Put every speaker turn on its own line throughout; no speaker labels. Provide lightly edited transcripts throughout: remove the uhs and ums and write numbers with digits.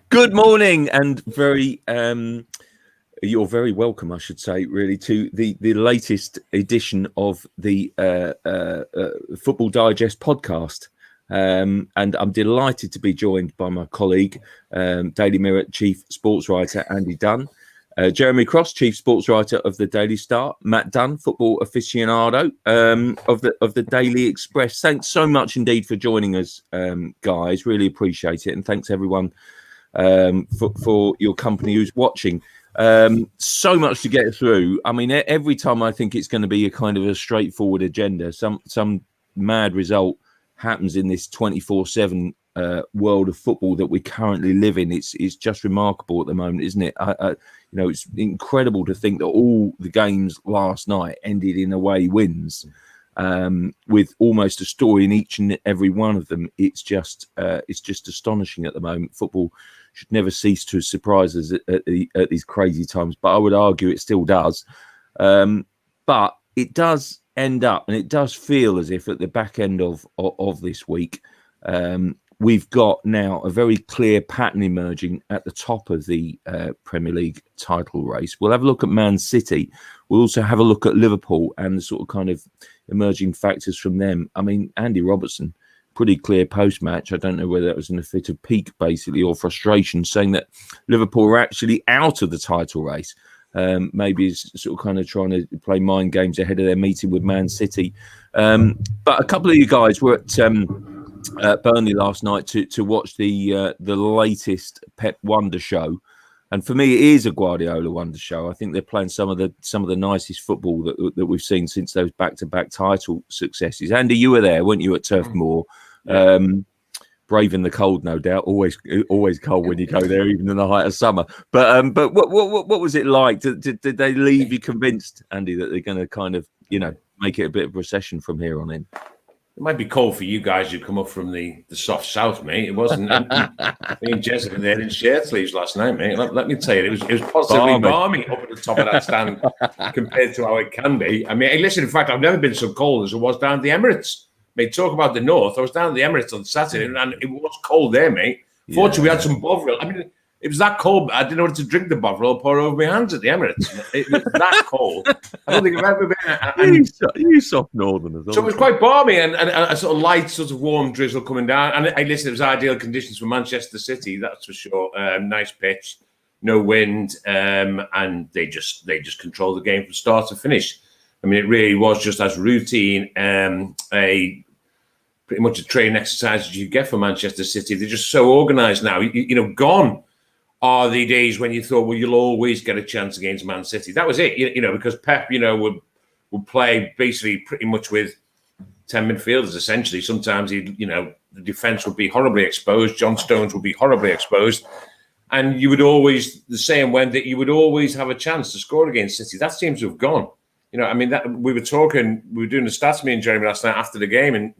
Good morning, and you're very welcome, I should say, really, to the latest edition of the Football Digest podcast. And I'm delighted to be joined by my colleague, Daily Mirror chief sports writer Andy Dunn, Jeremy Cross, chief sports writer of the Daily Star, Matt Dunn, football aficionado of the Daily Express. Thanks so much indeed for joining us, guys. Really appreciate it, and thanks everyone for your company who's watching. So much to get through. I mean, every time I think it's going to be a kind of a straightforward agenda, some mad result happens in this 24/7 world of football that we currently live in. It's just remarkable at the moment, isn't it? It's incredible to think that all the games last night ended in away wins, with almost a story in each and every one of them. It's just astonishing at the moment. Football should never cease to surprise us at these crazy times, but I would argue it still does. But it does end up, and it does feel as if at the back end of this week, we've got now a very clear pattern emerging at the top of the Premier League title race. We'll have a look at Man City. We'll also have a look at Liverpool and the sort of kind of emerging factors from them. I mean, Andy Robertson, pretty clear post-match. I don't know whether that was in a fit of pique, basically, or frustration, saying that Liverpool are actually out of the title race. Maybe he's sort of kind of trying to play mind games ahead of their meeting with Man City. But a couple of you guys were at Burnley last night to watch the latest Pep Wonder Show, and for me, it is a Guardiola Wonder Show. I think they're playing some of the nicest football that we've seen since those back-to-back title successes. Andy, you were there, weren't you, at Turf Moor? Yeah. Braving the cold, no doubt. Always cold when you go there, even in the height of summer. But what was it like? Did they leave you convinced, Andy, that they're going to kind of make it a bit of a recession from here on in?
It might be cold for you guys who come up from the soft south, mate. It wasn't. Me and Jessica were there in shirt sleeves last night, mate. Let me tell you, it was positively balmy up at the top of that stand compared to how it can be. I mean, hey, listen, in fact, I've never been so cold as it was down at the Emirates. Mate, talk about the north. I was down at the Emirates on Saturday, and it was cold there, mate. Fortunately, we had some Bovril. I mean, it was that cold. I didn't know what to drink the Bovril or pour over my hands at the Emirates. It was that cold. I don't think I've ever been.
You soft northerners.
So it was quite balmy and a sort of light, sort of warm drizzle coming down. And I listen, it was ideal conditions for Manchester City, that's for sure. Nice pitch, no wind, and they just controlled the game from start to finish. I mean, it really was just as routine, pretty much a training exercise as you get for Manchester City. They're just so organised now. Gone are the days when you thought, well, you'll always get a chance against Man City. That was it, because Pep, would play basically pretty much with 10 midfielders, essentially. Sometimes the defence would be horribly exposed. John Stones would be horribly exposed. And you would always, the saying went that you would always have a chance to score against City. That seems to have gone. We were doing the stats, me and Jeremy, last night after the game, and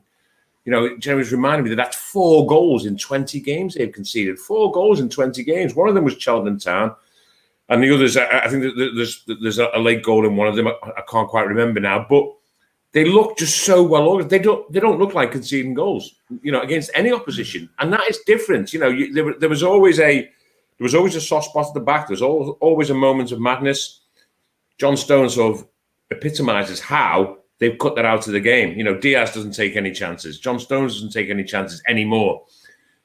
Jeremy's reminded me that's 4 goals in 20 games they've conceded. 4 goals in 20 games. One of them was Cheltenham Town, and the others, I think there's a late goal in one of them. I can't quite remember now, but they look just so well organized. They don't look like conceding goals, against any opposition, and that is different. There was always a soft spot at the back. There's always a moment of madness. John Stone sort of epitomizes how they've cut that out of the game. Diaz doesn't take any chances. John Stones doesn't take any chances anymore.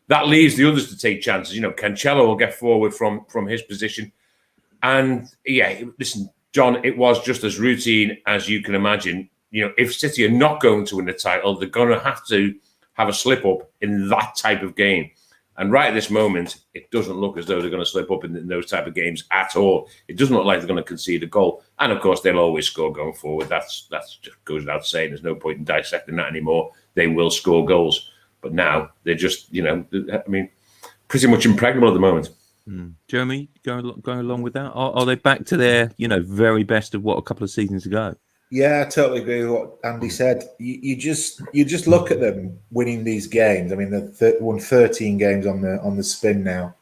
That leaves the others to take chances. Cancelo will get forward from his position. And, listen, John, it was just as routine as you can imagine. If City are not going to win the title, they're going to have a slip-up in that type of game. And right at this moment, it doesn't look as though they're going to slip up in those type of games at all. It doesn't look like they're going to concede a goal. And, of course, they'll always score going forward. That's just goes without saying. There's no point in dissecting that anymore. They will score goals. But now they're just, pretty much impregnable at the moment.
Jeremy, going along with that? Are they back to their, very best of a couple of seasons ago?
Yeah, I totally agree with what Andy said. You just look at them winning these games. I mean, they've won 13 games on the spin now,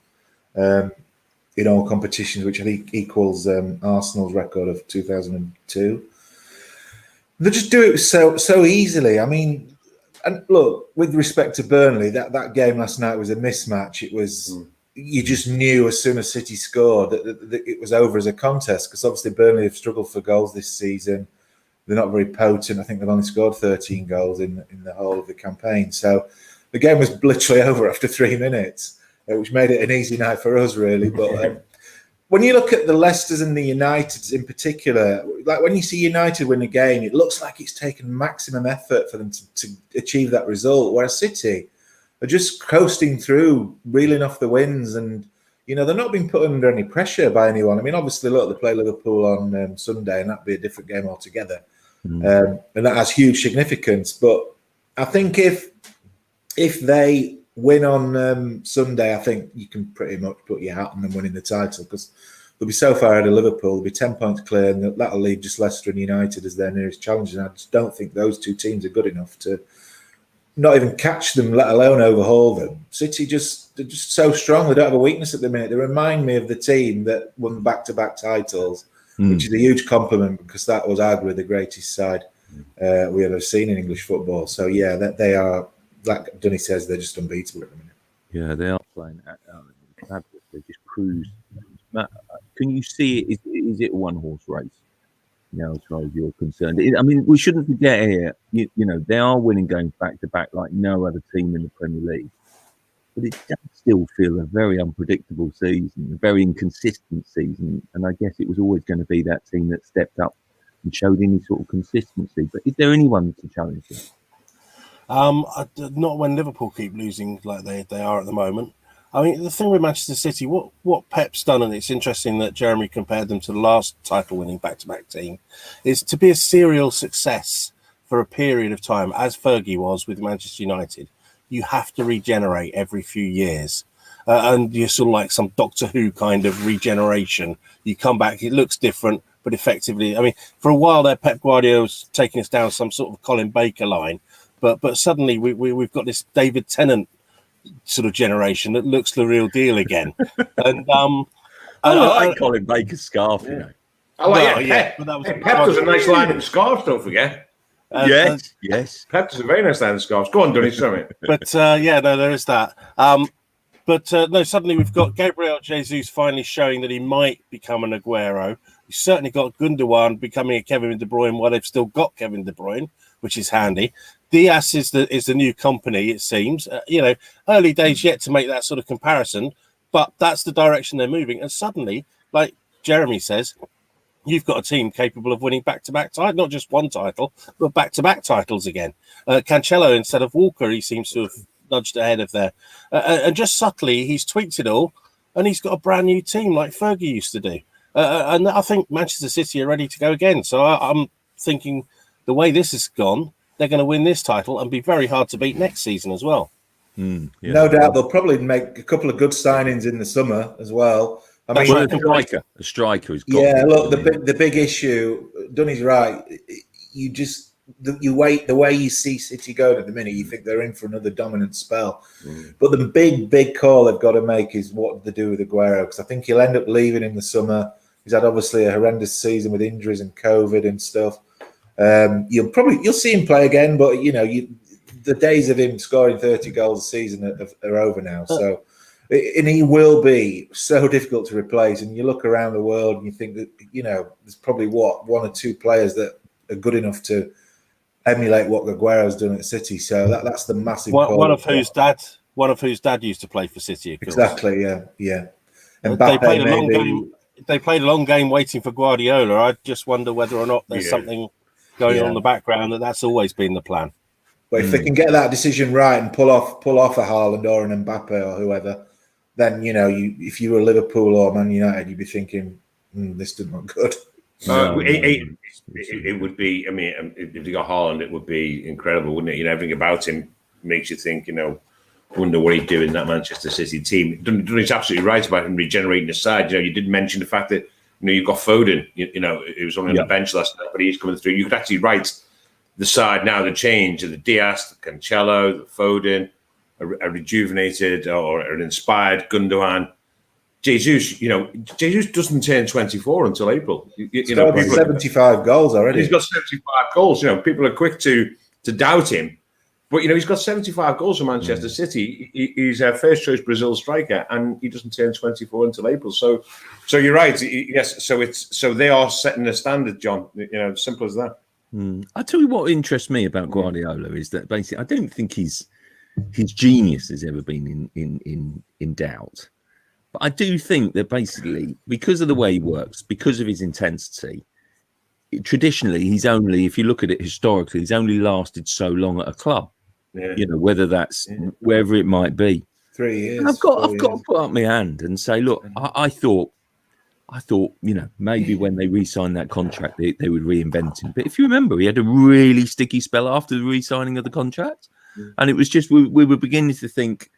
in all competitions, which I think equals Arsenal's record of 2002. They just do it so easily. I mean, and look, with respect to Burnley, that game last night was a mismatch. It was you just knew as soon as City scored that it was over as a contest, because obviously Burnley have struggled for goals this season. They're not very potent. I think they've only scored 13 goals in the whole of the campaign. So the game was literally over after 3 minutes, which made it an easy night for us, really. But when you look at the Leicesters and the Uniteds in particular, like when you see United win a game, it looks like it's taken maximum effort for them to achieve that result, whereas City are just coasting through, reeling off the wins, and they're not being put under any pressure by anyone. I mean, obviously, look, they play Liverpool on Sunday, and that'd be a different game altogether, and that has huge significance. But I think if they win on Sunday, I think you can pretty much put your hat on them winning the title, because they'll be so far ahead of Liverpool. They'll be 10 points clear, and that'll leave just Leicester and United as their nearest challengers. And I just don't think those two teams are good enough to not even catch them, let alone overhaul them. City they're just so strong. They don't have a weakness at the minute. They remind me of the team that won back-to-back titles, which is a huge compliment, because that was arguably the greatest side we ever seen in English football. So yeah, that they are, like Dunny says, they're just unbeatable at the minute.
Yeah, they are playing fabulous. They just cruise. Matt, can you see it? Is it a one-horse race? As far as you're concerned, I mean, we shouldn't forget here. They are winning games back to back like no other team in the Premier League, but it does still feel a very unpredictable season, a very inconsistent season. And I guess it was always going to be that team that stepped up and showed any sort of consistency. But is there anyone to challenge them?
Not when Liverpool keep losing like they are at the moment. I mean, the thing with Manchester City, what Pep's done, and it's interesting that Jeremy compared them to the last title-winning back-to-back team, is to be a serial success for a period of time, as Fergie was with Manchester United. You have to regenerate every few years. And you're sort of like some Doctor Who kind of regeneration. You come back, it looks different, but effectively, I mean, for a while there, Pep Guardiola was taking us down some sort of Colin Baker line, but suddenly we've got this David Tennant sort of generation that looks the real deal again. And
I like Colin Baker's scarf,
I like Pep. But that was Pep does a nice line in scarves, don't forget.
Yes.
Pep does a very nice line in scarves. Go on, Dunny, sorry.
But there is that. No, suddenly we've got Gabriel Jesus finally showing that he might become an Aguero. We've certainly got Gundogan becoming a Kevin De Bruyne while they've still got Kevin De Bruyne, which is handy. Diaz is the new company, it seems. Early days yet to make that sort of comparison, but that's the direction they're moving. And suddenly, like Jeremy says, you've got a team capable of winning back-to-back titles, not just one title, but back-to-back titles again. Cancelo instead of Walker, he seems to have nudged ahead of there. And just subtly, he's tweaked it all, and he's got a brand new team like Fergie used to do. And I think Manchester City are ready to go again. So I'm thinking the way this has gone, they're going to win this title and be very hard to beat next season as well.
No doubt they'll probably make a couple of good signings in the summer as well. I mean,
a striker is got.
Yeah, look, the big issue, Dunny's right. You wait, the way you see City going at the minute, you think they're in for another dominant spell. But the big call they've got to make is what they do with Aguero, because I think he'll end up leaving in the summer. He's had obviously a horrendous season with injuries and COVID and stuff. You'll see him play again, but the days of him scoring 30 goals a season are over now. So, and he will be so difficult to replace. And you look around the world and you think that there's probably one or two players that are good enough to emulate what Aguero's done at City. So that's the massive.
One of whose dad used to play for City. Of course.
Exactly. Yeah. And
they played a long game. They played a long game waiting for Guardiola. I just wonder whether or not there's something going on in the background that's always been the plan.
But if they can get that decision right and pull off a Haaland or an Mbappe or whoever, then if you were Liverpool or Man United, you'd be thinking this didn't look good.
It would be. I mean, if you got Haaland, it would be incredible, wouldn't it? Everything about him makes you think. Wonder what he'd do in that Manchester City team. Dunny's absolutely right about him regenerating the side. You did mention the fact that you've got Foden. He was only on the bench last night, but he's coming through. You could actually write the side now, the change of the Diaz, the Cancelo, the Foden, a rejuvenated or an inspired Gundogan. Jesus, Jesus doesn't turn 24 until April.
He's got 75 goals already.
He's got 75 goals. People are quick to doubt him. But, he's got 75 goals for Manchester City. He's a first-choice Brazil striker, and he doesn't turn 24 until April. So you're right. Yes, so they are setting a standard, John. Simple as that.
I'll tell you what interests me about Guardiola is that basically I don't think his genius has ever been in doubt. But I do think that basically, because of the way he works, because of his intensity, traditionally, he's only, if you look at it historically, he's only lasted so long at a club. Yeah. Whether that's wherever it might be.
3 years.
And I've got to put up my hand and say, look, I thought, maybe when they re-signed that contract, they would reinvent him. But if you remember, he had a really sticky spell after the re-signing of the contract. And it was just, we were beginning to think,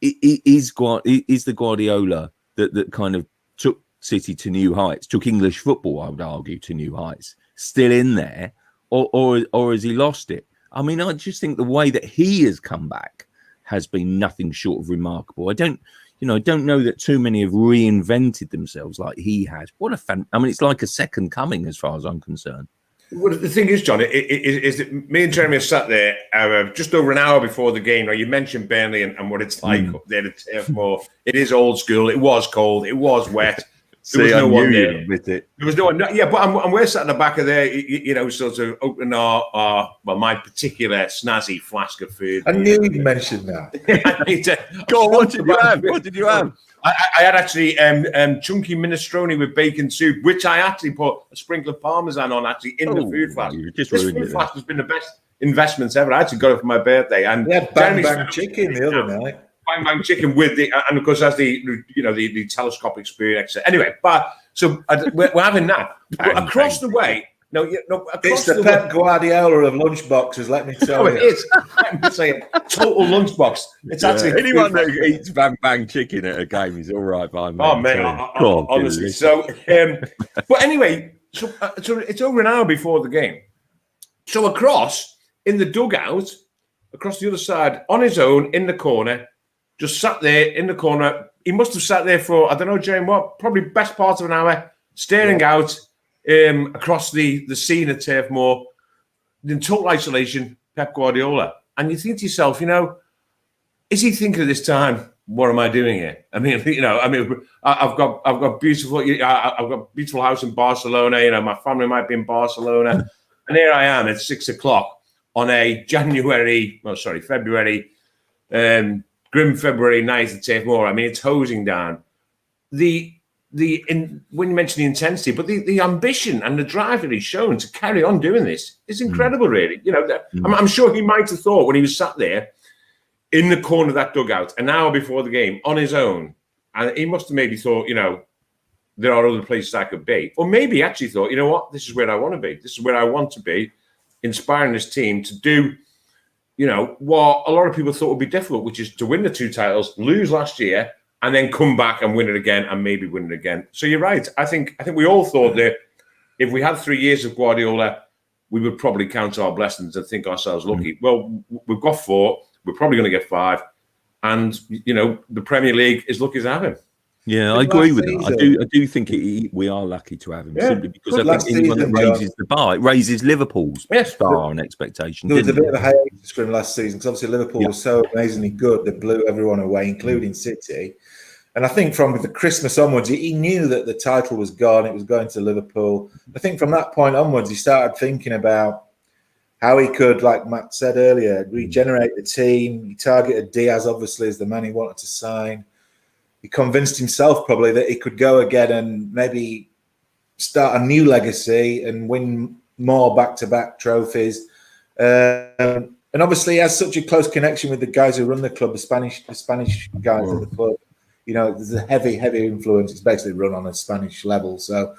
is the Guardiola that kind of took City to new heights, took English football, I would argue, to new heights, still in there, or has he lost it? I mean, I just think the way that he has come back has been nothing short of remarkable. I don't know that too many have reinvented themselves like he has. It's like a second coming as far as I'm concerned.
Well, the thing is, John, is that me and Jeremy have sat there just over an hour before the game. Now, you mentioned Burnley and what it's like up there at Turf Moor. It is old school. It was cold. It was wet. There was no one there. There was no one. Yeah, but we're sat in the back of there, sort of opening my particular snazzy flask of food.
I knew you'd mention that.
Go on, what did you have? What did you have?
I had actually chunky minestrone with bacon soup, which I actually put a sprinkle of parmesan on in the food flask. This food flask has been the best investments ever. I actually got it for my birthday. And
we had bang chicken the other night.
Bang chicken with and of course that's the telescopic experience. Anyway, so we're having that. But across the way.
It's the Pep Guardiola of lunchboxes, let me tell you.
It is. Let me say it. Total lunchbox. It's actually
anyone that eats bang chicken at a game is all right by me.
Oh man, honestly. So, but anyway, so it's over an hour before the game. So across in the dugout, across the other side, on his own in the corner, just sat there in the corner. He must have sat there for, I don't know, Jane, what? Probably best part of an hour, staring out across the scene at Turf Moor, in total isolation, Pep Guardiola. And you think to yourself, is he thinking at this time, what am I doing here? I've got beautiful house in Barcelona. My family might be in Barcelona. And here I am at 6:00 on a February, grim February night at Turf Moor. It's hosing down. When you mention the intensity, but the ambition and the drive that he's shown to carry on doing this is incredible, really. I'm sure he might have thought when he was sat there in the corner of that dugout an hour before the game on his own, and he must have maybe thought, there are other places I could be. Or maybe he actually thought, what, this is where I want to be. This is where I want to be, inspiring this team to do, what a lot of people thought would be difficult, which is to win the 2 titles, lose last year, and then come back and win it again and maybe win it again. So you're right. I think we all thought that if we had 3 years of Guardiola, we would probably count our blessings and think ourselves lucky. Well, we've got 4. We're probably going to get 5. And, the Premier League is lucky to have him.
Yeah, I agree with that. I do think we are lucky to have him, simply because I think anyone that raises the bar, it raises Liverpool's bar and expectation.
There was a bit of a hiatus for him last season because obviously Liverpool was so amazingly good, they blew everyone away, including City. And I think from the Christmas onwards, he knew that the title was gone. It was going to Liverpool. I think from that point onwards, he started thinking about how he could, like Matt said earlier, regenerate the team. He targeted Diaz, obviously, as the man he wanted to sign. He convinced himself probably that he could go again and maybe start a new legacy and win more back-to-back trophies. And obviously, he has such a close connection with the guys who run the club, the Spanish guys at the club. There's a heavy influence. It's basically run on a Spanish level. So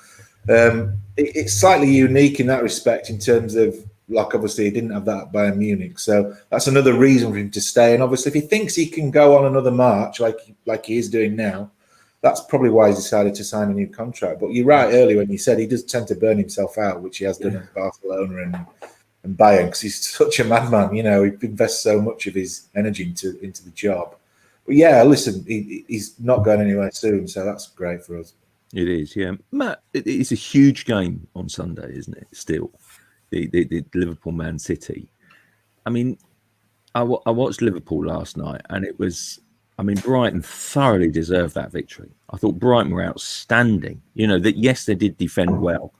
it's slightly unique in that respect in terms of, like, obviously he didn't have that at Bayern Munich. So that's another reason for him to stay. And obviously if he thinks he can go on another march like he is doing now, that's probably why he's decided to sign a new contract. But you're right earlier when you said he does tend to burn himself out, which he has done at Barcelona and Bayern, because he's such a madman. He invests so much of his energy into the job. But yeah, listen, he's not going anywhere soon, so that's great for us.
It is, yeah. Matt, it's a huge game on Sunday, isn't it? Still, the Liverpool Man City. I watched Liverpool last night, and it was, I mean, Brighton thoroughly deserved that victory. I thought Brighton were outstanding. That yes, they did defend well,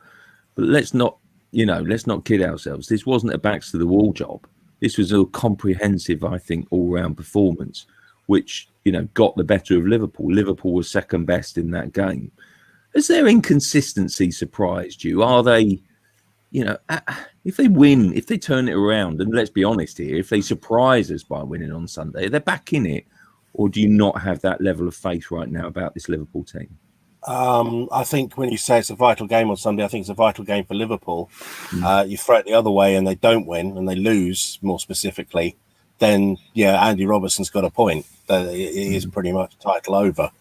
but let's not kid ourselves. This wasn't a backs to the wall job. This was a comprehensive, I think, all-round performance, which got the better of Liverpool. Liverpool was second best in that game. Has their inconsistency surprised you? Are they? If they win, if they turn it around, and let's be honest here, if they surprise us by winning on Sunday, they're back in it, or do you not have that level of faith right now about this Liverpool team?
I think when you say it's a vital game on Sunday, I think it's a vital game for Liverpool. You throw it the other way and they don't win and they lose, more specifically, then, Andy Robertson's got a point. It is pretty much title over.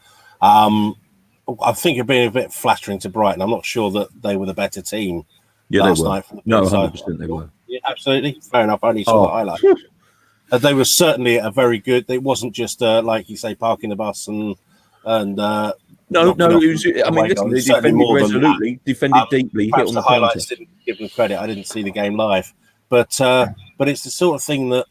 I think you're being a bit flattering to Brighton. I'm not sure that they were the better team. Last night from the
no,
side.
100% they were.
Yeah, absolutely. Fair enough. I only saw the highlights. They were certainly a very good. It wasn't just like you say, parking the bus and. No. It
was. I mean, listen, they defended resolutely, defended deeply, hit on
the highlights. Didn't give them credit. I didn't see the game live, but it's the sort of thing that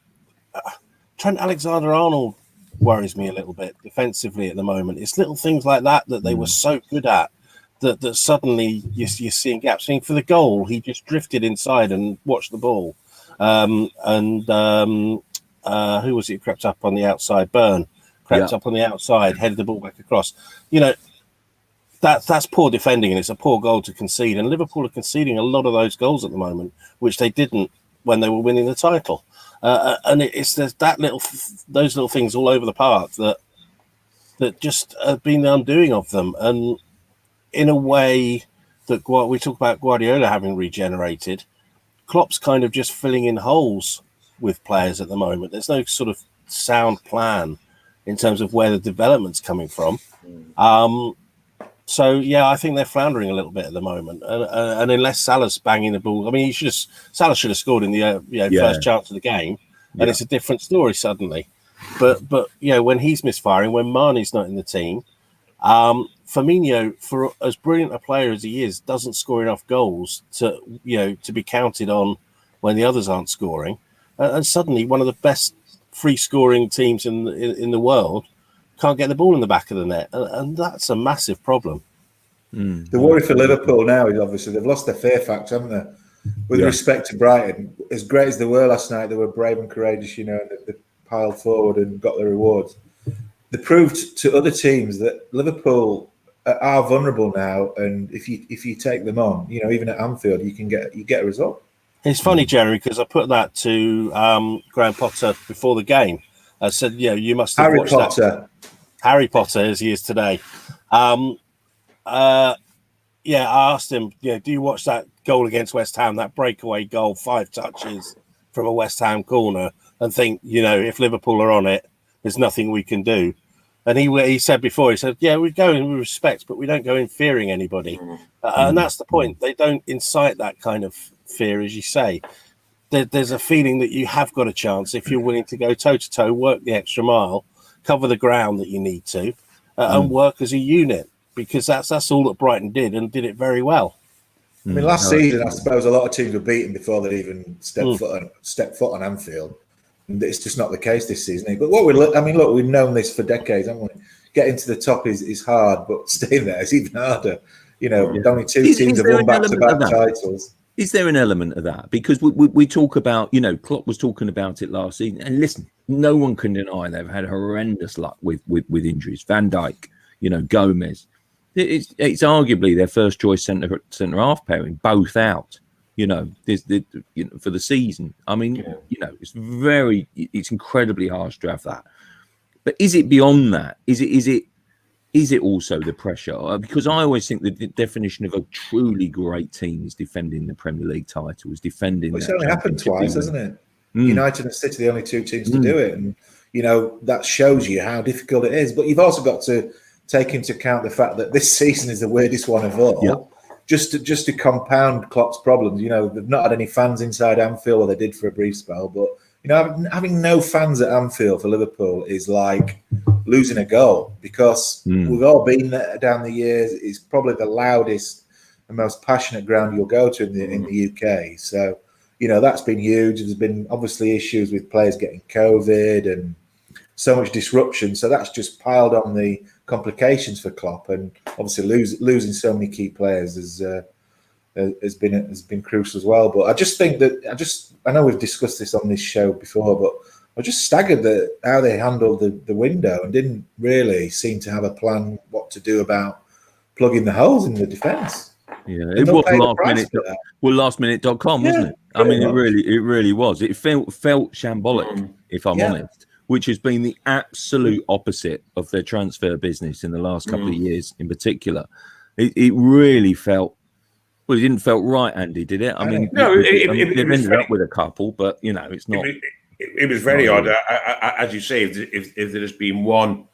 Trent Alexander-Arnold worries me a little bit defensively at the moment. It's little things like that they were so good at. That suddenly you're seeing gaps. I mean, for the goal, he just drifted inside and watched the ball. Who was it? Crept up on the outside. Burn crept up on the outside, headed the ball back across. That's poor defending, and it's a poor goal to concede. And Liverpool are conceding a lot of those goals at the moment, which they didn't when they were winning the title. And there's those little things all over the park that just have been the undoing of them. And in a way that we talk about Guardiola having regenerated, Klopp's kind of just filling in holes with players at the moment. There's no sort of sound plan in terms of where the development's coming from. I think they're floundering a little bit at the moment. And unless Salah's banging the ball, I mean, Salah should have scored in the first chance of the game, and it's a different story suddenly. But when he's misfiring, when Mane's not in the team, Firmino, for as brilliant a player as he is, doesn't score enough goals to be counted on when the others aren't scoring. And suddenly, one of the best free-scoring teams in the world can't get the ball in the back of the net, and that's a massive problem.
The worry for Liverpool now is obviously they've lost their fear factor, haven't they? With respect to Brighton, as great as they were last night, they were brave and courageous, and they piled forward and got their rewards. They proved to other teams that Liverpool are vulnerable now, and if you take them on, even at Anfield, you get a result.
It's funny, Jeremy, because I put that to Graham Potter before the game. I said, you must have watched that. Harry Potter, as he is today. I asked him, do you watch that goal against West Ham, that breakaway goal, 5 touches from a West Ham corner, and think, if Liverpool are on it, there's nothing we can do. And he said before, we go in with respect, but we don't go in fearing anybody. And that's the point. They don't incite that kind of fear, as you say. There's a feeling that you have got a chance if you're willing to go toe-to-toe, work the extra mile, cover the ground that you need to, and work as a unit, because that's all that Brighton did, and did it very well.
I mean, last season, I suppose a lot of teams were beaten before they'd even stepped foot on Anfield. And it's just not the case this season. But look, we've known this for decades, haven't we? Getting to the top is hard, but staying there is even harder. Only 2 teams have won back-to-back titles.
Is there an element of that? Because we talk about, Klopp was talking about it last season. And listen, no one can deny they've had horrendous luck with injuries. Van Dijk, Gomez. It's arguably their first choice centre half pairing, both out. For the season. I mean, it's incredibly harsh to have that. But is it beyond that? Is it also the pressure? Because I always think the definition of a truly great team is defending the Premier League title, is defending.
It's only happened twice, hasn't it? United and City, the only 2 teams to do it, and that shows you how difficult it is. But you've also got to take into account the fact that this season is the weirdest one of all. Yep. Just to compound Klopp's problems, they've not had any fans inside Anfield, or they did for a brief spell. But having no fans at Anfield for Liverpool is like losing a goal, because we've all been there down the years. It's probably the loudest and most passionate ground you'll go to in the UK. So that's been huge. There's been obviously issues with players getting COVID and so much disruption. So that's just piled on the complications for Klopp, and obviously losing so many key players has been crucial as well. But I just think that I know we've discussed this on this show before, but I was just staggered at how they handled the window and didn't really seem to have a plan what to do about plugging the holes in the defence.
Yeah, it was lastminute.com, wasn't it? I mean, it really was. It felt shambolic, if I'm honest, which has been the absolute opposite of their transfer business in the last couple of years, in particular. It really felt. Well, it didn't felt right, Andy, did it? I mean, they've ended up with a couple, but it's not.
It was very odd, as you say. If there has been one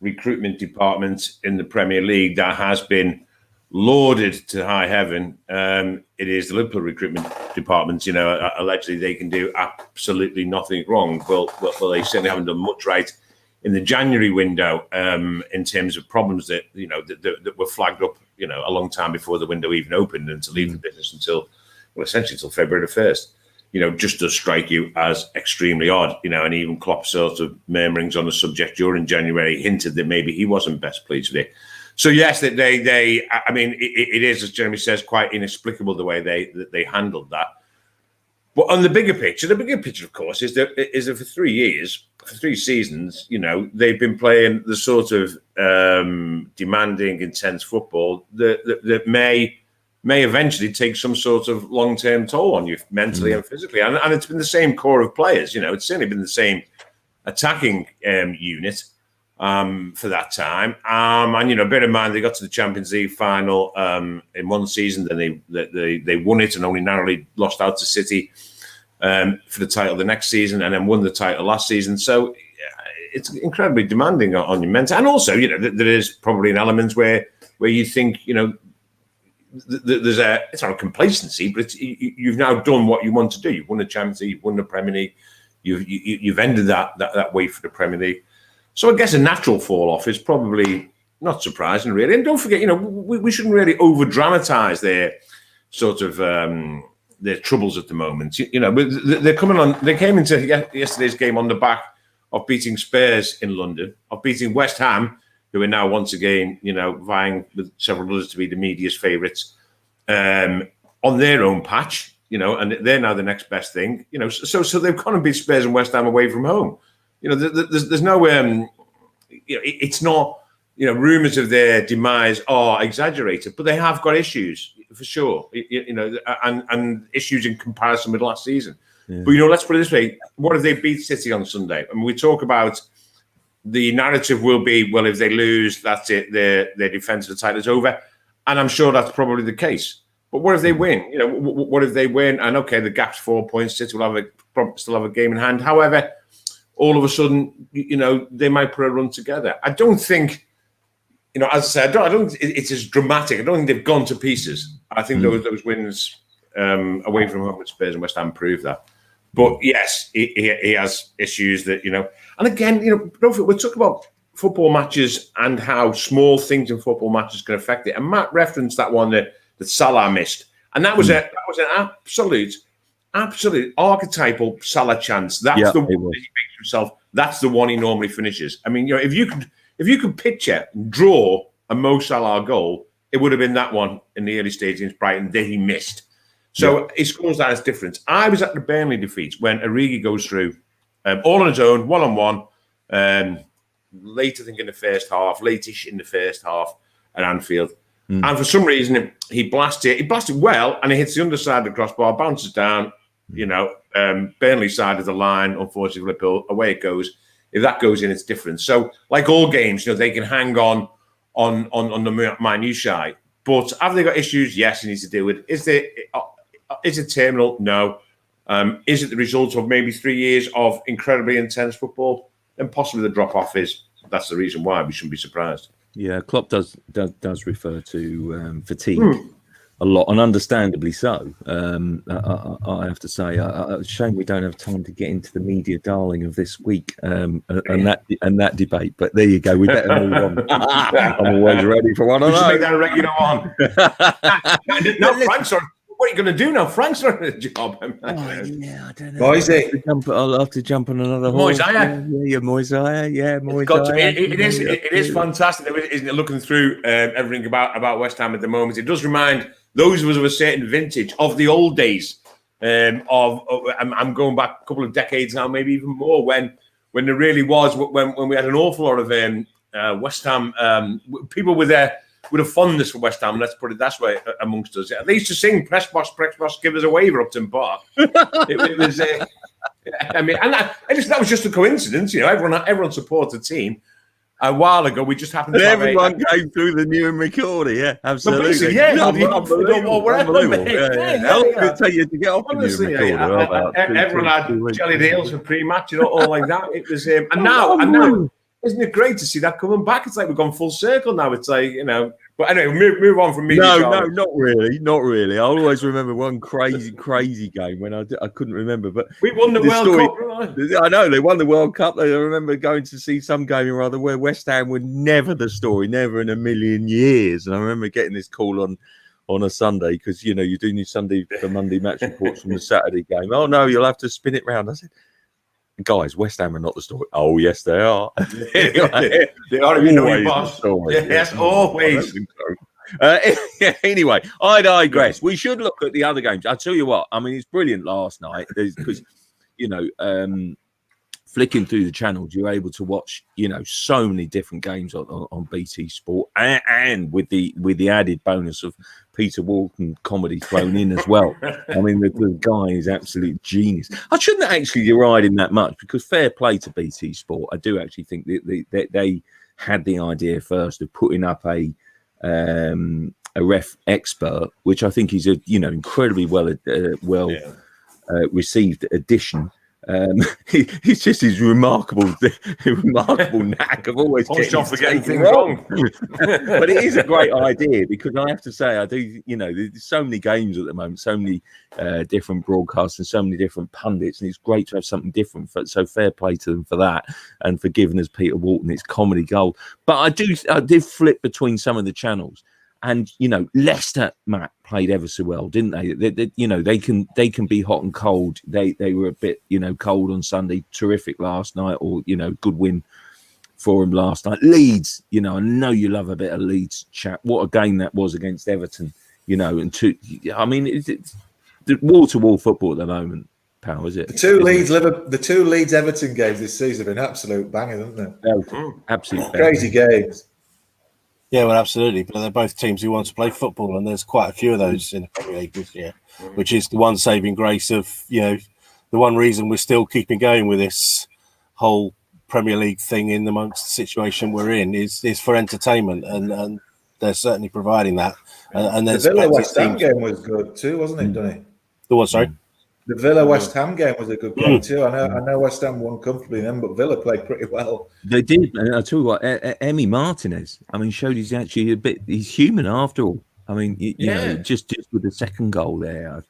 recruitment department in the Premier League that has been lauded to high heaven, it is the Liverpool recruitment department. Allegedly they can do absolutely nothing wrong. Well, they certainly haven't done much right in the January window in terms of problems that that were flagged up a long time before the window even opened, and to leave the business essentially until February the 1st. Just does strike you as extremely odd. And even Klopp sort of murmurings on the subject during January hinted that maybe he wasn't best pleased with it. So yes, that it is, as Jeremy says, quite inexplicable the way they handled that. But on the bigger picture, of course, is that for 3 years, for 3 seasons, they've been playing the sort of demanding, intense football that may eventually take some sort of long-term toll on you mentally and physically. And it's been the same core of players. It's certainly been the same attacking unit for that time. And bear in mind, they got to the Champions League final in one season, then they won it and only narrowly lost out to City for the title the next season, and then won the title last season. So it's incredibly demanding on your mental. And also, there is probably an element where you think, there's it's not a complacency, but you've now done what you want to do. You've won the Champions League, you've won the Premier League, you've ended that way for the Premier League. So I guess a natural fall off is probably not surprising, really. And don't forget, we shouldn't really over dramatise their sort of their troubles at the moment. They're coming on. They came into yesterday's game on the back of beating Spurs in London, of beating West Ham, who are now once again, vying with several others to be the media's favourites, on their own patch, and they're now the next best thing, So they've gone and beat Spurs and West Ham away from home. There's no, it's not, rumours of their demise are exaggerated, but they have got issues for sure, and issues in comparison with last season. Yeah. But, let's put it this way. What if they beat City on Sunday? I mean, we talk about the narrative will be, well, if they lose, that's it. Their defence of the title is over. And I'm sure that's probably the case. But what if they win? What if they win? And okay, the gap's 4 points. City will still have a game in hand. However, all of a sudden, they might put a run together. I don't think, as I said, I don't. It's as dramatic. I don't think they've gone to pieces. I think those wins away from home with Spurs and West Ham prove that. But yes, he has issues that, and again, don't forget, we're talking about football matches and how small things in football matches can affect it. And Matt referenced that one that Salah missed, and that was an absolute archetypal Salah chance. That's the one that he makes himself. That's the one he normally finishes. I mean, if you could picture and draw a Mo Salah goal, it would have been that one in the early stages against Brighton that he missed. So he scores that as difference. I was at the Burnley defeat when Origi goes through all on his own, one-on-one, late, I think, in the first half, late-ish in the first half at Anfield. And for some reason, he blasted it. He blasted well, and he hits the underside of the crossbar, bounces down, Burnley side of the line, unfortunately, Liverpool, away it goes. If that goes in, it's different. So, like all games, they can hang on the minutiae. But have they got issues? Yes, he needs to deal with it. Is it terminal? No. Is it the result of maybe 3 years of incredibly intense football? Then possibly the drop-off is. That's the reason why we shouldn't be surprised.
Yeah, Klopp does refer to fatigue a lot, and understandably so. I have to say, shame we don't have time to get into the media darling of this week and that debate. But there you go. We better move on. I'm always ready for one of those.
Make that a regular one. No, Frank, sorry. what are you going to do now? Frank's not in a job.
I don't know.
Moisey.
I'll have to jump on another horse.
Moisey.
Yeah,
it is fantastic, isn't it? Looking through everything about West Ham at the moment, it does remind those of us of a certain vintage of the old days. I'm going back a couple of decades now, maybe even more, when there really was when we had an awful lot of West Ham people with a fondness for West Ham. Let's put it that way amongst us. They used to sing "Press Boss, give us a waiver" Upton Park. it was. I mean, and that was just a coincidence. Everyone supports the team. A while ago, we just happened to
everyone came through the new and McCordy. Yeah, absolutely.
Unbelievable.
How long did it take you to get off the new
McCordy? Everyone had jelly deals for pre-match, all like that. It was, and now, isn't it great to see that coming back? It's like we've gone full circle now. It's like, But anyway, move on from me.
No, not really. I always remember one crazy game when I couldn't remember. But
we won the World Cup.
I know they won the World Cup. I remember going to see some game or other where West Ham were never the story, never in a million years. And I remember getting this call on a Sunday because you're doing your Sunday for Monday match reports from the Saturday game. Oh no, you'll have to spin it round. I said, guys, West Ham are not the story. Oh yes, they are.
They are. Yes, always.
Anyway, I digress. We should look at the other games. I'll tell you what. I mean, it's brilliant last night because flicking through the channels, you're able to watch so many different games on BT Sport, and with the added bonus of Peter Walton comedy thrown in as well. I mean, the guy is absolute genius. I shouldn't actually deride him that much because fair play to BT Sport. I do actually think that they had the idea first of putting up a ref expert, which I think is a incredibly well received addition. It's just his remarkable knack of always
getting things wrong.
But it is a great idea because I have to say, I do. There's so many games at the moment, so many different broadcasts and so many different pundits, and it's great to have something different. So fair play to them for that and for giving us Peter Walton its comedy gold. But I did flip between some of the channels. And Leicester, Matt, played ever so well, didn't they? They can be hot and cold. They were a bit cold on Sunday. Terrific last night, or good win for them last night. Leeds, I know you love a bit of Leeds chat. What a game that was against Everton. It's wall to wall football at the moment, pal. Is it?
The two Leeds Everton games this season have been absolute bangers, haven't they?
Absolutely
crazy games.
Yeah, well, absolutely. But they're both teams who want to play football, and there's quite a few of those in the Premier League this year, which is the one saving grace of, the one reason we're still keeping going with this whole Premier League thing in amongst the situation we're in is for entertainment, and they're certainly providing that. And
the Villa West Ham game was good too, wasn't it, Dunny?
The what, sorry?
The Villa West Ham game was a good game too. I know West Ham won comfortably then, but Villa played pretty well.
They did, and I tell you what, Emi Martinez. showed he's actually he's human after all. Just with the second goal there,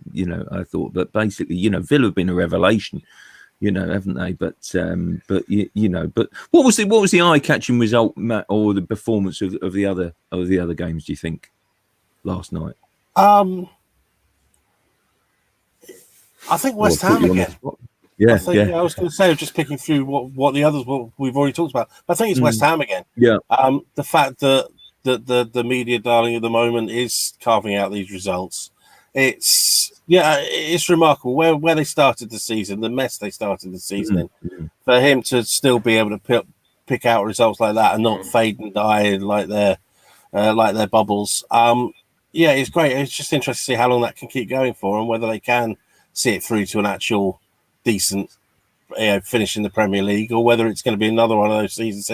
I thought. But basically, Villa have been a revelation, haven't they? But what was the eye-catching result, Matt, or the performance of the other games? Do you think last night?
I think West Ham again.
Yeah,
I was going to say, just picking through what the others we've already talked about. I think it's West Ham again.
Yeah.
The fact that the media darling at the moment is carving out these results. It's remarkable where they started the season, the mess they started the season in. For him to still be able to pick out results like that and not fade and die like their bubbles. It's great. It's just interesting to see how long that can keep going for and whether they can see it through to an actual decent finish in the Premier League, or whether it's going to be another one of those seasons.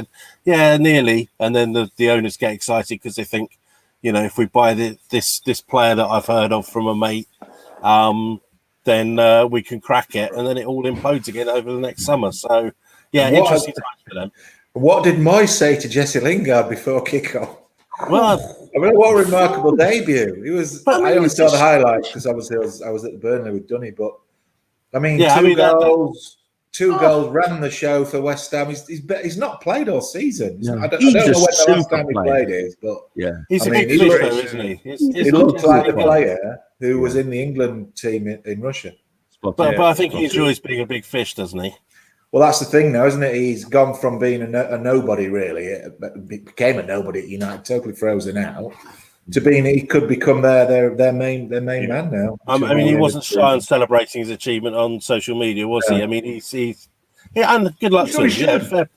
And nearly, and then the owners get excited because they think, if we buy this player that I've heard of from a mate, then we can crack it, and then it all implodes again over the next summer. So interesting times for them.
What did Moyes say to Jesse Lingard before kickoff?
Well,
what a remarkable debut! He was. I only saw the highlights because obviously I was at Burnley with Dunny. But two goals, ran the show for West Ham. He's not played all season.
No.
I don't know when the last time he played is, but
he's a big fish, though, isn't he?
He looks like the player. who was in the England team in Russia.
But I think he enjoys being a big fish, doesn't he?
Well, that's the thing now, isn't it? He's gone from being a nobody, really, became a nobody at United, totally frozen out, to being he could become their main man now.
I mean, he wasn't shy on celebrating his achievement on social media, was he? I mean, he's and good luck to him.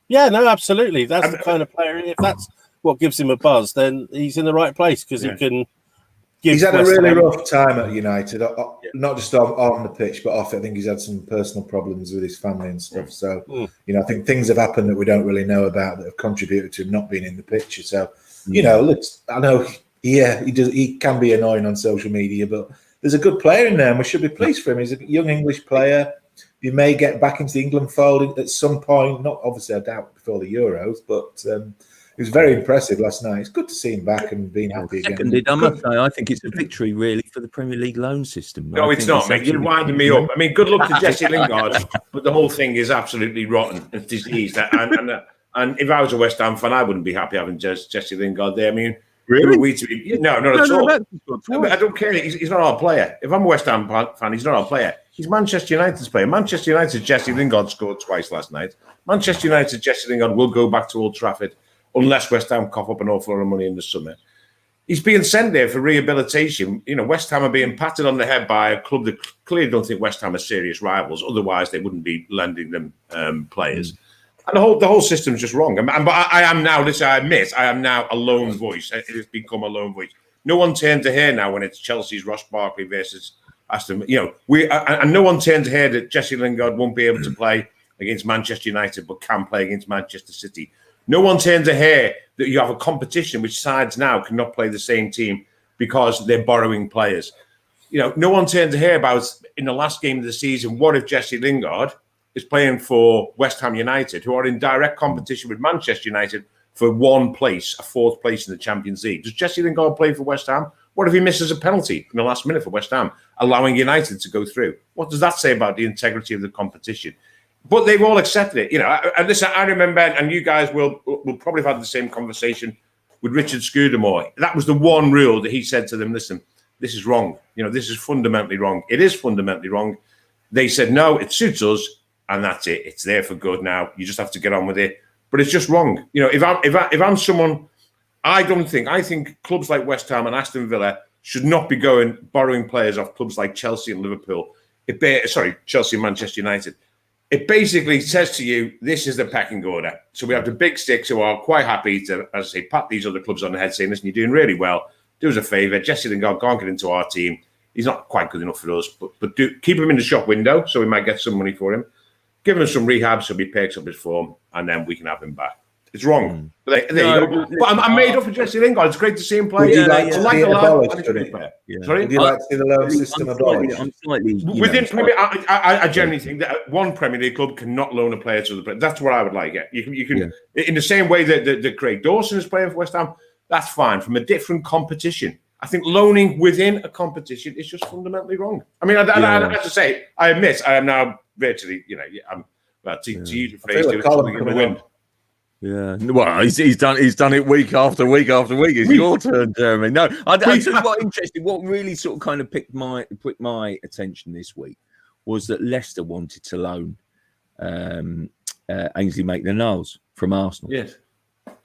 No, absolutely. That's the kind of player. If that's what gives him a buzz, then he's in the right place because he can.
He's had a really rough time at United, not just on the pitch, but off it. I think he's had some personal problems with his family and stuff. So, I think things have happened that we don't really know about that have contributed to him not being in the picture. So, I know, he can be annoying on social media, but there's a good player in there and we should be pleased for him. He's a young English player. He may get back into the England fold at some point. Not obviously, I doubt before the Euros, but he was very impressive last night. It's good to see him back and being happy again.
Seconded, I must say, I think it's a victory really for the Premier League loan system.
No, it's not, mate. You're winding me up. I mean, good luck to Jesse Lingard, but the whole thing is absolutely rotten. It's diseased. And if I was a West Ham fan, I wouldn't be happy having Jesse Lingard there. I mean,
really?
No, not at all. I don't care. He's not our player. If I'm a West Ham fan, he's not our player. He's Manchester United's player. Manchester United's Jesse Lingard scored twice last night. Manchester United's Jesse Lingard will go back to Old Trafford unless West Ham cough up an awful lot of money in the summer. He's being sent there for rehabilitation. West Ham are being patted on the head by a club that clearly don't think West Ham are serious rivals. Otherwise, they wouldn't be lending them players. And the whole system's just wrong. But I am now, I admit, I am now a lone voice. It has become a lone voice. No one turns to hear now when it's Chelsea's Ross Barkley versus Aston. And no one turns to hear that Jesse Lingard won't be able to play against Manchester United, but can play against Manchester City. No one turns to hear that you have a competition which sides now cannot play the same team because they're borrowing players. No one turns to hear about in the last game of the season, what if Jesse Lingard is playing for West Ham United, who are in direct competition with Manchester United for one place, a fourth place in the Champions League. Does Jesse Lingard play for West Ham? What if he misses a penalty in the last minute for West Ham, allowing United to go through? What does that say about the integrity of the competition? But they've all accepted it. And listen, I remember, and you guys will probably have had the same conversation with Richard Scudamore. That was the one rule that he said to them, listen, this is wrong. This is fundamentally wrong. It is fundamentally wrong. They said, no, it suits us. And that's it. It's there for good now. You just have to get on with it. But it's just wrong. If I'm someone, I think clubs like West Ham and Aston Villa should not be borrowing players off clubs like Chelsea and Liverpool. Chelsea and Manchester United. It basically says to you, this is the pecking order. So we have the big six who are quite happy to, as I say, pat these other clubs on the head saying, listen, you're doing really well. Do us a favour. Jesse Lingard can't get into our team. He's not quite good enough for us, but keep him in the shop window so we might get some money for him. Give him some rehab so he picks up his form, and then we can have him back. It's wrong. But there you go. But I'm made up for Jesse Lingard. It's great to see him play.
Would you like to see it abolished?
Sorry?
Would you like to see the loan system abolished?
Within Premier, I generally think that one Premier League club cannot loan a player to the player. That's what I would like. You can in the same way that Craig Dawson is playing for West Ham. That's fine from a different competition. I think loaning within a competition is just fundamentally wrong. I mean, I have to say, I admit I am now virtually, I'm about to use the phrase, doing something in the wind.
Yeah, well, he's done it week after week after week. It's your turn, Jeremy. No, I think what interesting. What really sort of kind of picked my attention this week was that Leicester wanted to loan Ainsley Maitland-Niles from Arsenal.
Yes,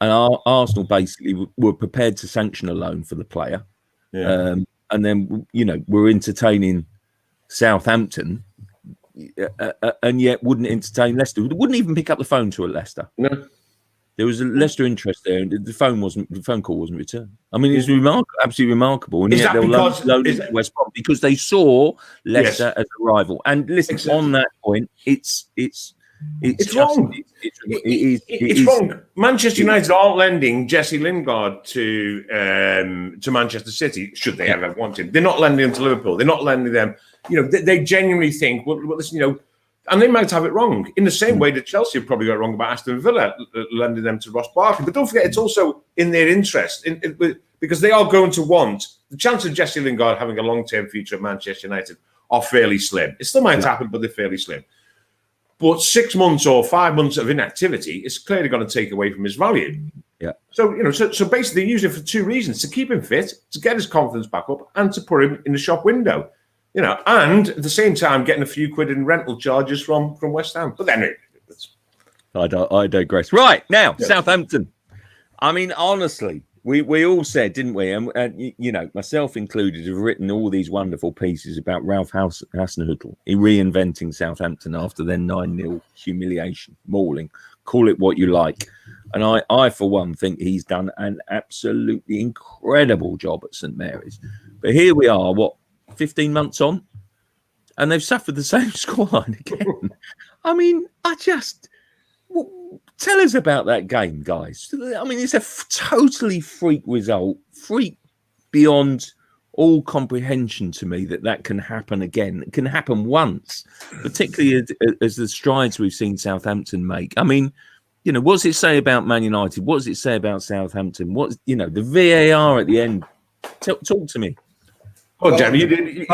and Arsenal basically were prepared to sanction a loan for the player. Yeah. And then we're entertaining Southampton, and yet wouldn't entertain Leicester. Wouldn't even pick up the phone to a Leicester.
No.
There was a Leicester interest there, and the phone call wasn't returned. I mean, it's absolutely remarkable. And
is
yet
that because
West Brom because they saw Leicester as a rival. And listen, on that point, it's
wrong. It's wrong. Manchester United aren't lending Jesse Lingard to Manchester City. Should they ever want him? They're not lending him to Liverpool. They're not lending them. They genuinely think. Well, listen, and they might have it wrong in the same way that Chelsea have probably got it wrong about Aston Villa lending them to Ross Barkley. But don't forget, it's also in their interest because they are going to want the chance of Jesse Lingard having a long-term future at Manchester United are fairly slim. It still might happen, but they're fairly slim. But 6 months or 5 months of inactivity is clearly going to take away from his value.
Yeah.
So, so basically they use it for two reasons: to keep him fit, to get his confidence back up, and to put him in the shop window. And at the same time getting a few quid in rental charges from West Ham. But then
I digress. Right now, Southampton. I mean, honestly, we all said, didn't we? And myself included, have written all these wonderful pieces about Ralph Hasenhüttl reinventing Southampton after their 9-0 humiliation, mauling, call it what you like. And I, for one, think he's done an absolutely incredible job at St Mary's. But here we are, 15 months on? And they've suffered the same scoreline again. I mean, tell us about that game, guys. I mean, it's a totally freak result, freak beyond all comprehension to me that can happen again. It can happen once, particularly as the strides we've seen Southampton make. I mean, what does it say about Man United? What does it say about Southampton? The VAR at the end? Talk to me.
Oh, Jeremy,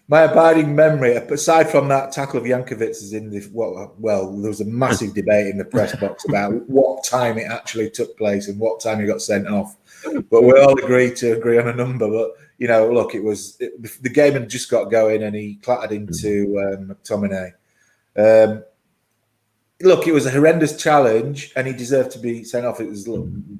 my abiding memory, aside from that tackle of Jankovic's in the there was a massive debate in the press box about what time it actually took place and what time he got sent off. But we all agreed to agree on a number. But look, the game had just got going and he clattered into McTominay. Look, it was a horrendous challenge and he deserved to be sent off. It was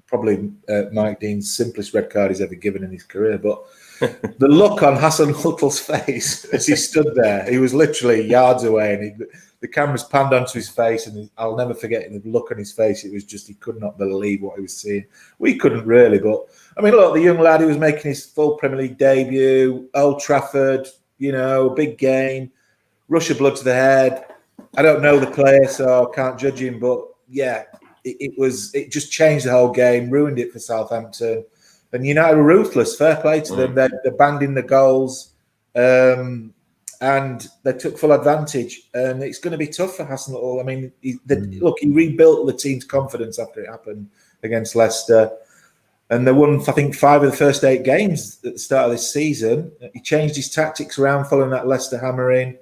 probably Mike Dean's simplest red card he's ever given in his career. But the look on Hasenhüttl's face as he stood there, he was literally yards away and the cameras panned onto his face and I'll never forget the look on his face. It was just, he could not believe what he was seeing. We couldn't really, but I mean, look, the young lad who was making his full Premier League debut, Old Trafford, big game, rush of blood to the head. I don't know the player, so I can't judge him. But yeah, it just changed the whole game, ruined it for Southampton. And United were ruthless. Fair play to them. They banged in the goals, and they took full advantage. And it's going to be tough for Hasenhüttl. I mean, he rebuilt the team's confidence after it happened against Leicester. And they won, I think, 5 of the first 8 games at the start of this season. He changed his tactics around following that Leicester hammering.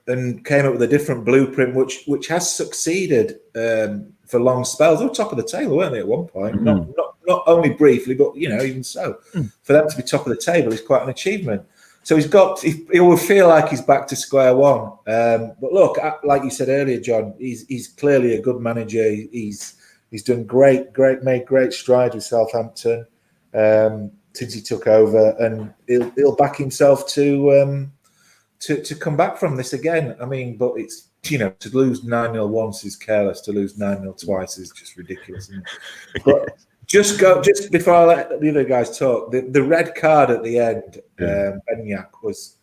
And came up with a different blueprint, which has succeeded for long spells. They were top of the table, weren't they, at one point? Mm-hmm. Not only briefly, but even so, for them to be top of the table is quite an achievement. So he will feel like he's back to square one. But look, like you said earlier, John, he's clearly a good manager. He's done made great strides with Southampton since he took over, and he'll back himself to come back from this again. I mean, but it's, to lose 9-0 once is careless. To lose 9-0 twice is just ridiculous. Isn't it? But just before I let the other guys talk, the red card at the end, Benyak was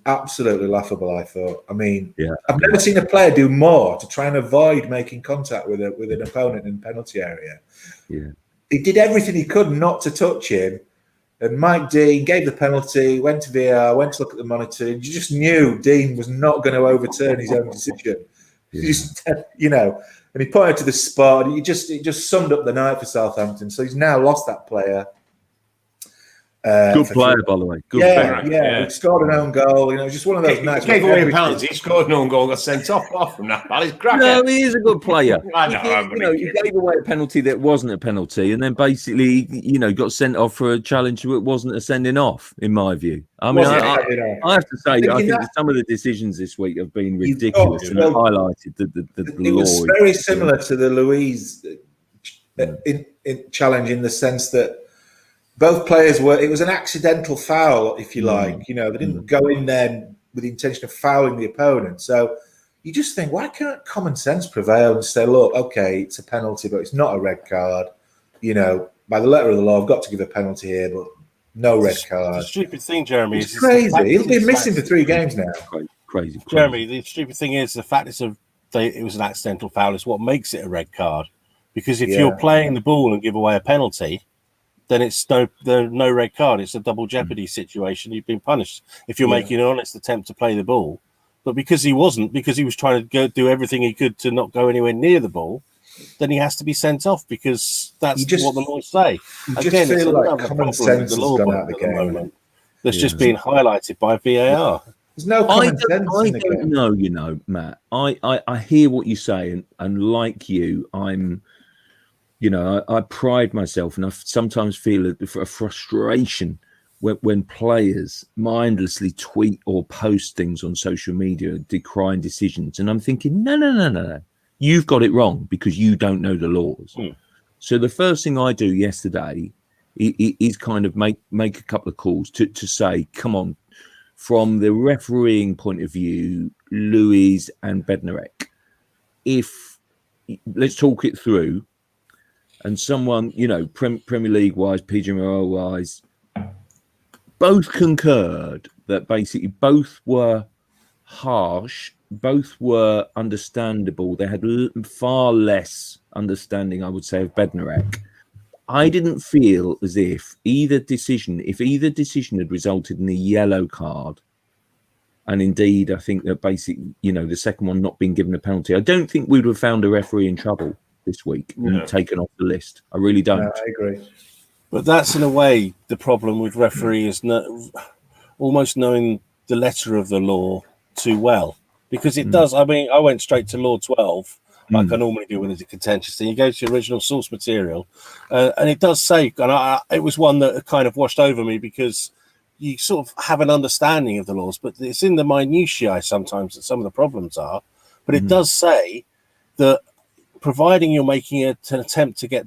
absolutely laughable, I thought. I mean, I've never seen a player do more to try and avoid making contact with an opponent in the penalty area. Yeah. He did everything he could not to touch him. And Mike Dean gave the penalty, went to VAR, went to look at the monitor, and you just knew Dean was not going to overturn his own decision. And he pointed to the spot. It just summed up the night for Southampton. So he's now lost that player.
Good player, by the way. Good player.
Yeah. He scored an own goal. Just one of those nights.
He gave away a penalty. He scored an own goal, got sent off from that. He's cracking.
No, he is a good player.
I know.
He gave away a penalty that wasn't a penalty, and then basically, got sent off for a challenge that wasn't a sending off, in my view. I mean, I have to say, I think some of the decisions this week have been ridiculous and have highlighted the glory.
It was very similar to the Louise in challenge in the sense that both players it was an accidental foul, if you like. They didn't go in there with the intention of fouling the opponent. So you just think, why can't common sense prevail and say, look, okay, it's a penalty, but it's not a red card. By the letter of the law, I've got to give a penalty here, but no red card.
The stupid thing, Jeremy,
it's crazy. He'll be missing for 3 games now.
Crazy.
Jeremy, the stupid thing is the fact it was an accidental foul is what makes it a red card. Because if you're playing the ball and give away a penalty, then it's no red card. It's a double jeopardy situation. You've been punished if you're making an honest attempt to play the ball. But because he wasn't, because he was trying to do everything he could to not go anywhere near the ball, then he has to be sent off because that's what the laws say.
Again, it's like common sense has gone out of the game.
That's just being highlighted by VAR.
There's no common sense in the game.
know, you know, Matt. I hear what you say, and like you, I'm, you know, I pride myself, and I sometimes feel a frustration when players mindlessly tweet or post things on social media decrying decisions, and I'm thinking, no, you've got it wrong because you don't know the laws. So the first thing I do yesterday is kind of make a couple of calls to say, come on, from the refereeing point of view, Luiz and Bednarek, let's talk it through, and someone, you know, Premier League wise, PGMOL wise, both concurred that basically both were harsh, both were understandable. They had far less understanding, I would say, of Bednarek. I didn't feel as if either decision had resulted in a yellow card, and indeed, I think that basically, you know, the second one not being given a penalty, I don't think we would have found a referee in trouble this week and taken off the list. I really don't.
No, I agree.
But that's in a way the problem with referee is almost knowing the letter of the law too well, because it does. I mean, I went straight to Law 12, like I normally do when there's a contentious thing. You go to the original source material, and it does say, and it was one that kind of washed over me because you sort of have an understanding of the laws, but it's in the minutiae sometimes that some of the problems are. But it does say that providing you're making an attempt to get,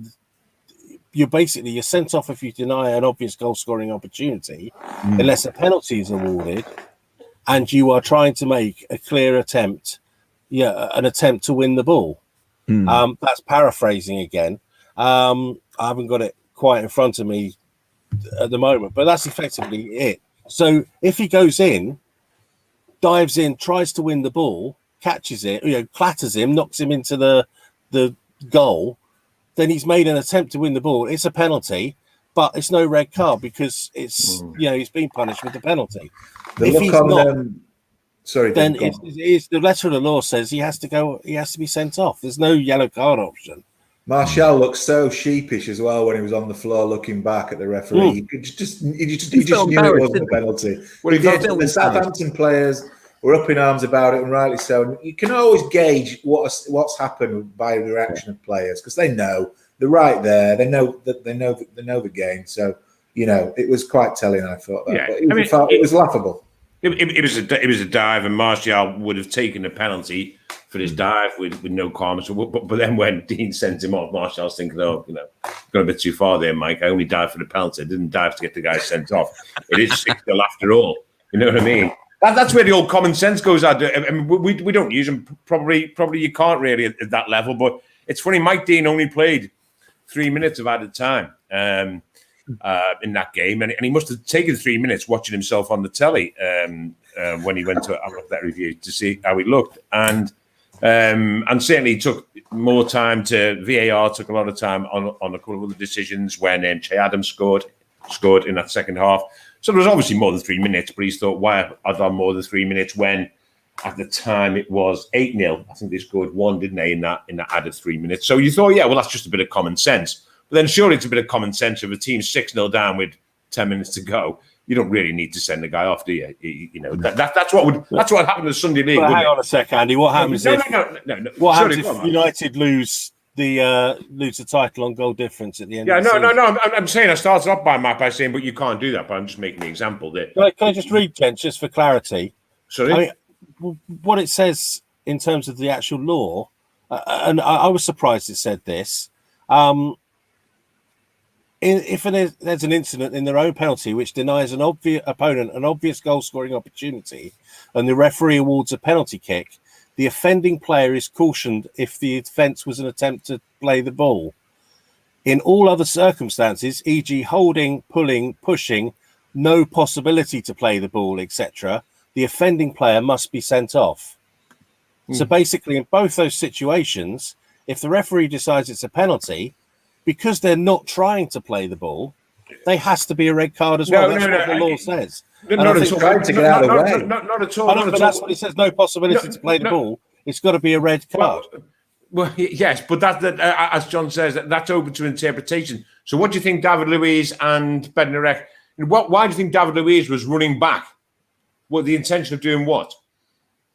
you're sent off if you deny an obvious goal scoring opportunity, unless a penalty is awarded, and you are trying to make a clear attempt, an attempt to win the ball. That's paraphrasing again. I haven't got it quite in front of me at the moment, but that's effectively it. So if he goes in, dives in, tries to win the ball, catches it, clatters him, knocks him into the goal, then he's made an attempt to win the ball. It's a penalty, but it's no red card because it's he's been punished with the penalty. If he's not, then it's the letter of the law says he has to go. He has to be sent off. There's no yellow card option.
Martial looked so sheepish as well when he was on the floor looking back at the referee. He just knew it wasn't a penalty. Well, the Southampton players were up in arms about it, and rightly so. And you can always gauge what's happened by the reaction of players because they know they're right there. They know the game. So it was quite telling. I thought that, but it was laughable.
It was a dive, and Martial would have taken a penalty for his dive with no comments. But then when Dean sends him off, Martial's thinking, gone a bit too far there, Mike. I only dived for the penalty. I didn't dive to get the guy sent off. It is 6-0 after all. You know what I mean? That's where the old common sense goes out. I mean, we don't use them. Probably you can't really at that level. But it's funny, Mike Dean only played 3 minutes of added time in that game, and he must have taken 3 minutes watching himself on the telly when he went to that review to see how he looked, and certainly took more time to VAR. Took a lot of time on a couple of the decisions when Che Adams scored in that second half. So there was obviously more than 3 minutes, but he thought, why I've done more than 3 minutes when at the time it was 8-0. I think they scored one, didn't they, in that added 3 minutes. So you thought, that's just a bit of common sense. But then surely it's a bit of common sense if a team's 6-0 down with 10 minutes to go. You don't really need to send the guy off, do you? That's what happened in the Sunday League.
Well, hang on a sec, Andy. What happens if What happens if United lose the title on goal difference at the end?
I'm saying I started off by saying, but you can't do that. But I'm just making an example there.
Can I just read, Kent, just for clarity?
Sorry.
I mean, what it says in terms of the actual law, and I was surprised it said this. If there's an incident in their own penalty which denies an opponent an obvious goal-scoring opportunity and the referee awards a penalty kick, the offending player is cautioned if the offence was an attempt to play the ball. In all other circumstances, e.g. holding, pulling, pushing, no possibility to play the ball, etc., the offending player must be sent off. So basically, in both those situations, if the referee decides it's a penalty, because they're not trying to play the ball, there has to be a red card as well. That's what the law says.
Not
at all.
But that's what it says, no possibility to play the ball. It's got to be a red card.
Well, yes, but that as John says, that's open to interpretation. So what do you think David Luiz and Bednarek, why do you think David Luiz was running back What the intention of doing what?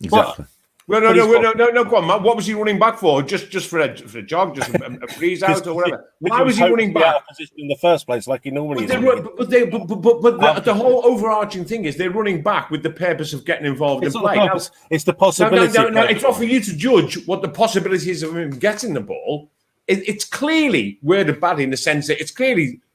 Exactly.
Well, no, go on, Matt. What was he running back for? Just for a jog, just a freeze out or whatever? Why was he running back?
Out of position in the first place, like he normally is.
But the whole overarching thing is they're running back with the purpose of getting involved in play.
It's the possibility.
No, it's not for you to judge what the possibilities of him getting the ball. It's clearly worded badly in the sense that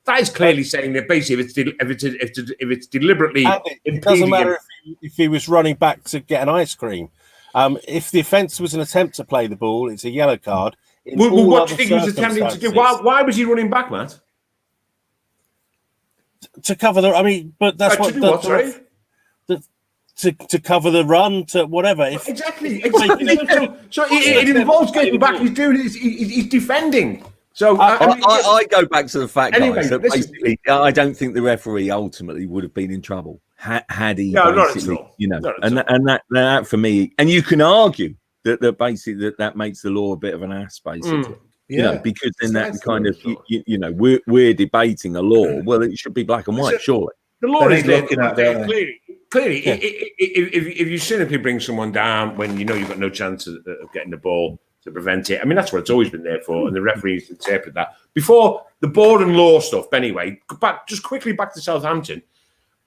that is clearly saying that basically if it's deliberately,
it doesn't matter if he was running back to get an ice cream. If the offence was an attempt to play the ball, it's a yellow card.
What do you think he was attempting to do? Why was he running back, Matt?
To cover but that's what. To cover the run, to whatever.
Exactly. So it involves getting back. He's defending. So
I go back to the fact, guys, that basically I don't think the referee ultimately would have been in trouble had he.
No, not at all.
And that for me, and you can argue that basically that makes the law a bit of an ass, basically. Because then that kind of we're debating a law. Well, it should be black and white, surely.
The law is looking at that clearly. If you cynically bring someone down when you know you've got no chance of getting the ball to prevent it, I mean, that's what it's always been there for, and the referees interpret that. Before the board and law stuff, anyway, just quickly back to Southampton,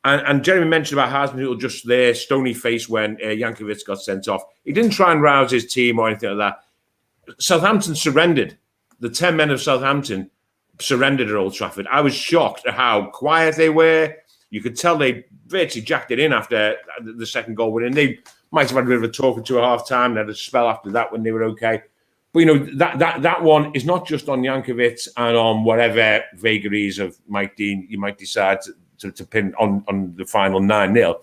and Jeremy mentioned about Hasenhüttl just there, stony face when Jankovic got sent off. He didn't try and rouse his team or anything like that. Southampton surrendered. The 10 men of Southampton surrendered at Old Trafford. I was shocked at how quiet they were. You could tell they virtually jacked it in after the second goal winning. They might have had a bit of a talking to at half time. They had a spell after that when they were okay. But that one is not just on Jankovic and on whatever vagaries of Mike Dean you might decide to pin on the final 9-0.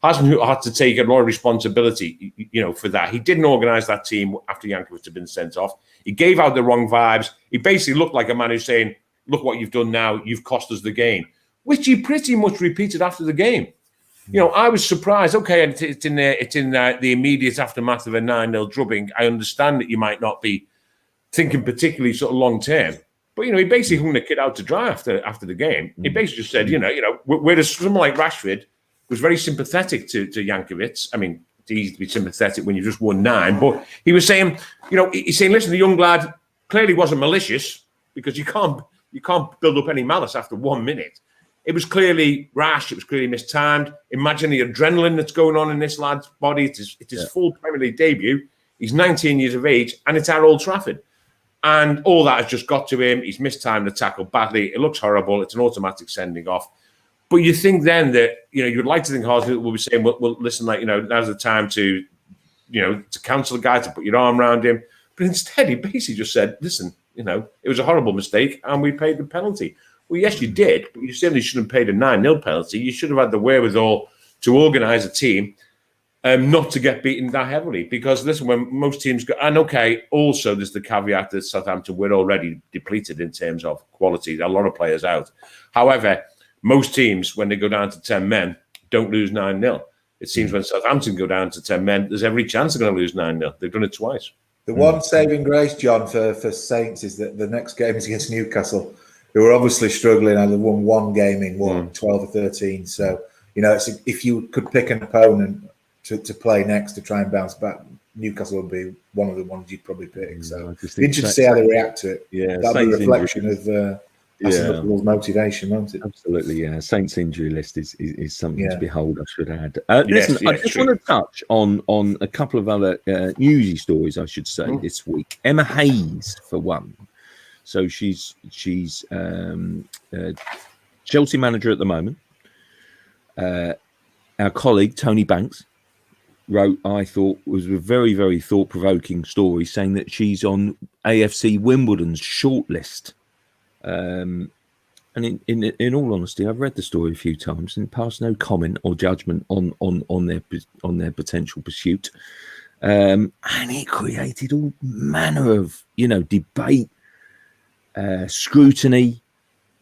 Hasenhüttl had to take a lot of responsibility, for that. He didn't organise that team after Jankovic had been sent off. He gave out the wrong vibes. He basically looked like a man who's saying, "Look what you've done now. You've cost us the game," which he pretty much repeated after the game. I was surprised. Okay, and it's in the immediate aftermath of a 9-0 drubbing. I understand that you might not be thinking particularly sort of long term, but he basically hung the kid out to dry after the game. He basically just said, whereas someone like Rashford was very sympathetic to Jankovic. I mean, it's easy to be sympathetic when you just won 9, but he was saying, he's saying, listen, the young lad clearly wasn't malicious because you can't build up any malice after 1 minute. It was clearly rash. It was clearly mistimed. Imagine the adrenaline that's going on in this lad's body. It's his full Premier League debut. He's 19 years of age, and it's at Old Trafford. And all that has just got to him. He's mistimed the tackle badly. It looks horrible. It's an automatic sending off. But you think then that, you'd like to think Hasenhüttl will be saying, well, listen, now's the time to counsel the guy, to put your arm around him. But instead, he basically just said, listen, it was a horrible mistake, and we paid the penalty. Well, yes, you did, but you certainly shouldn't have paid a 9-0 penalty. You should have had the wherewithal to organise a team not to get beaten that heavily. Because, listen, when most teams go... And, okay, also there's the caveat that Southampton were already depleted in terms of quality. A lot of players out. However, most teams, when they go down to 10 men, don't lose 9-0. It seems when Southampton go down to 10 men, there's every chance they're going to lose 9-0. They've done it twice.
The one saving grace, John, for Saints is that the next game is against Newcastle, who are obviously struggling. They've won one game in 12 or 13. So, if you could pick an opponent to play next to try and bounce back, Newcastle would be one of the ones you'd probably pick. So, interesting to see how they react to it.
Yeah,
that'll be a reflection of Liverpool's motivation, won't it?
Absolutely, yeah. Saints injury list is something to behold, I should add. Listen, I just want to touch on a couple of other newsy stories, I should say, this week. Emma Hayes, for one. So she's Chelsea manager at the moment. Our colleague, Tony Banks, wrote, I thought, was a very, very thought-provoking story saying that she's on AFC Wimbledon's shortlist. And in all honesty, I've read the story a few times and passed no comment or judgment on their potential pursuit. And it created all manner of debate, scrutiny,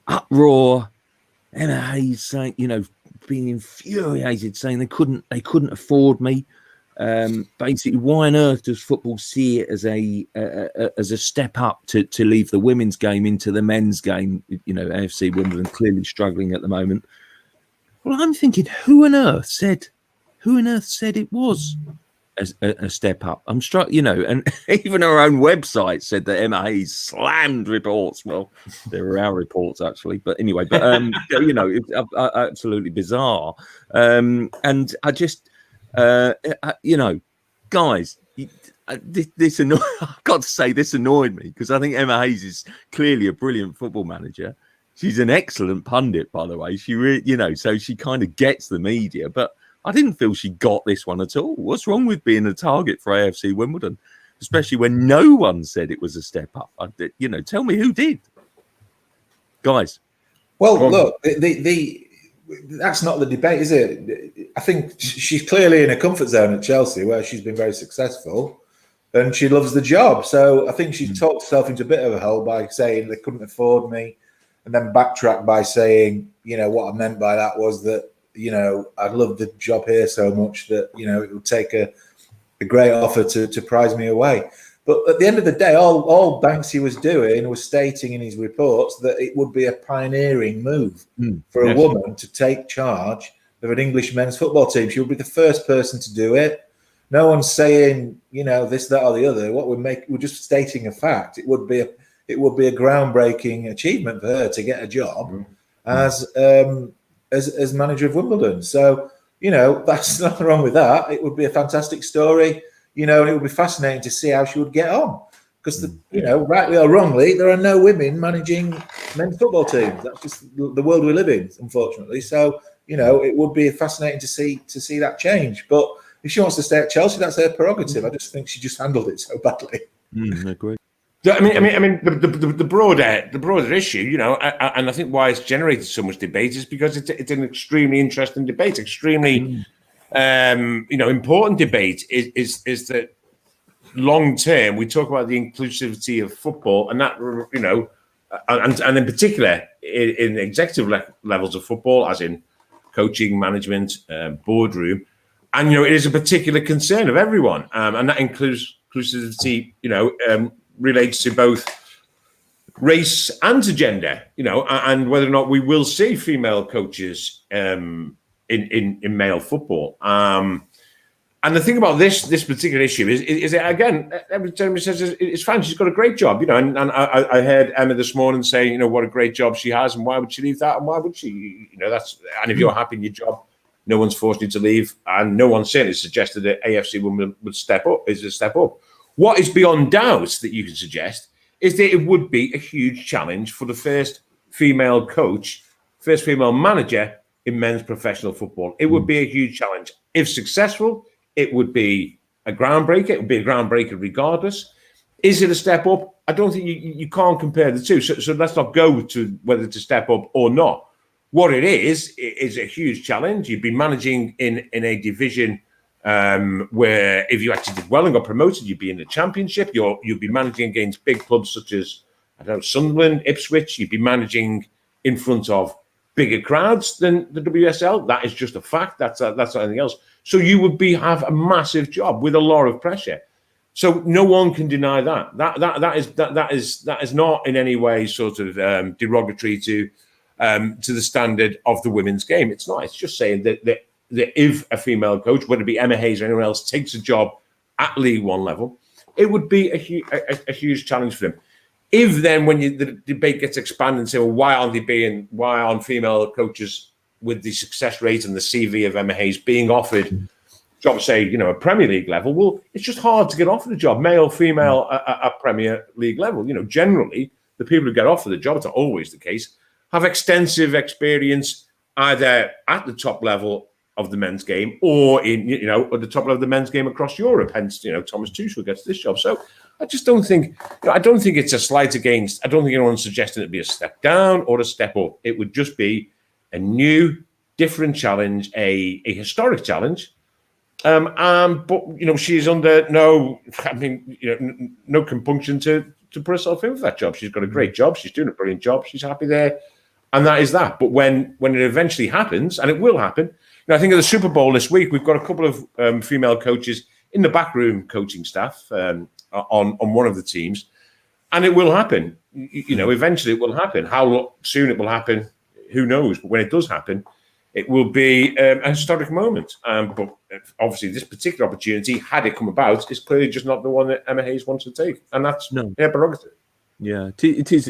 uproar. Emma Hayes saying, being infuriated, saying they couldn't afford me. Basically, why on earth does football see it as a step up to leave the women's game into the men's game? AFC Wimbledon clearly struggling at the moment. Well, I'm thinking, who on earth said who on earth said it was a step up? I'm struck, and even our own website said that Emma Hayes slammed reports. Well, there were our reports actually, but anyway, it's absolutely bizarre. And I just, guys, this annoyed. I've got to say, this annoyed me because I think Emma Hayes is clearly a brilliant football manager. She's an excellent pundit, by the way. She really, so she kind of gets the media, but I didn't feel she got this one at all. What's wrong with being a target for AFC Wimbledon, especially when no one said it was a step up? Tell me who did, guys.
Well, look, that's not the debate, is it? I think she's clearly in a comfort zone at Chelsea where she's been very successful and she loves the job. So I think she's talked herself into a bit of a hole by saying they couldn't afford me, and then backtrack by saying, what I meant by that was that, I love the job here so much that, it would take a great offer to prize me away. But at the end of the day, all Banksy was doing was stating in his reports that it would be a pioneering move for a woman to take charge of an English men's football team. She would be the first person to do it. No one's saying, this, that, or the other. We're just stating a fact. It would be a groundbreaking achievement for her to get a job as manager of Wimbledon. So, that's nothing wrong with that. It would be a fantastic story. And it would be fascinating to see how she would get on. Because, rightly or wrongly, there are no women managing men's football teams. That's just the world we live in, unfortunately. So, it would be fascinating to see that change. But if she wants to stay at Chelsea, that's her prerogative. I just think she just handled it so badly.
Agreed.
I mean, the broader issue, and I think why it's generated so much debate is because it's an extremely interesting debate, extremely. Important debate is that long term we talk about the inclusivity of football, and that and in particular in executive levels of football, as in coaching, management, boardroom, and it is a particular concern of everyone, and that includes inclusivity. Relates to both race and to gender. And whether or not we will see female coaches in male football. And the thing about this particular issue is that, again, every time says it's fine, she's got a great job, and I heard Emma this morning say, what a great job she has, and why would she leave that, and why would she, and if you're happy in your job, no one's forced you to leave, and no one certainly suggested that AFC women would step up. What is beyond doubt that you can suggest is that it would be a huge challenge for the first female coach, first female manager in men's professional football. It would be a huge challenge. If successful, it would be a groundbreaker. It would be a groundbreaker regardless. Is it a step up? I don't think you can't compare the two. So let's not go to whether to step up or not. What it is a huge challenge. You'd be managing in a division where if you actually did well and got promoted, you'd be in the championship. You'd be managing against big clubs such as, Sunderland, Ipswich. You'd be managing in front of bigger crowds than the WSL. That is just a fact. That's not anything else. So you would have a massive job with a lot of pressure. So no one can deny that. That is not in any way sort of derogatory to the standard of the women's game. It's not. It's just saying that if a female coach, whether it be Emma Hayes or anyone else, takes a job at League One level, it would be a huge challenge for them. If then, when the debate gets expanded and say, well, why aren't female coaches with the success rate and the CV of Emma Hayes being offered jobs, say, a Premier League level? Well, it's just hard to get offered a job, male, female, at Premier League level. Generally, the people who get offered the job, it's not always the case, have extensive experience either at the top level of the men's game or in, at the top level of the men's game across Europe. Hence, Thomas Tuchel gets this job. So I just don't think, I don't think it's a slight against, I don't think anyone's suggesting it'd be a step down or a step up. It would just be a new, different challenge, a historic challenge. But, she's under no compunction to put herself in for that job. She's got a great job. She's doing a brilliant job. She's happy there. And that is that. But when it eventually happens, and it will happen, I think at the Super Bowl this week, we've got a couple of female coaches in the backroom coaching staff on one of the teams, and it will happen. Eventually it will happen. How soon it will happen, who knows? But when it does happen, it will be a historic moment. But obviously, this particular opportunity, had it come about, is clearly just not the one that Emma Hayes wants to take, and that's her prerogative.
Yeah, it is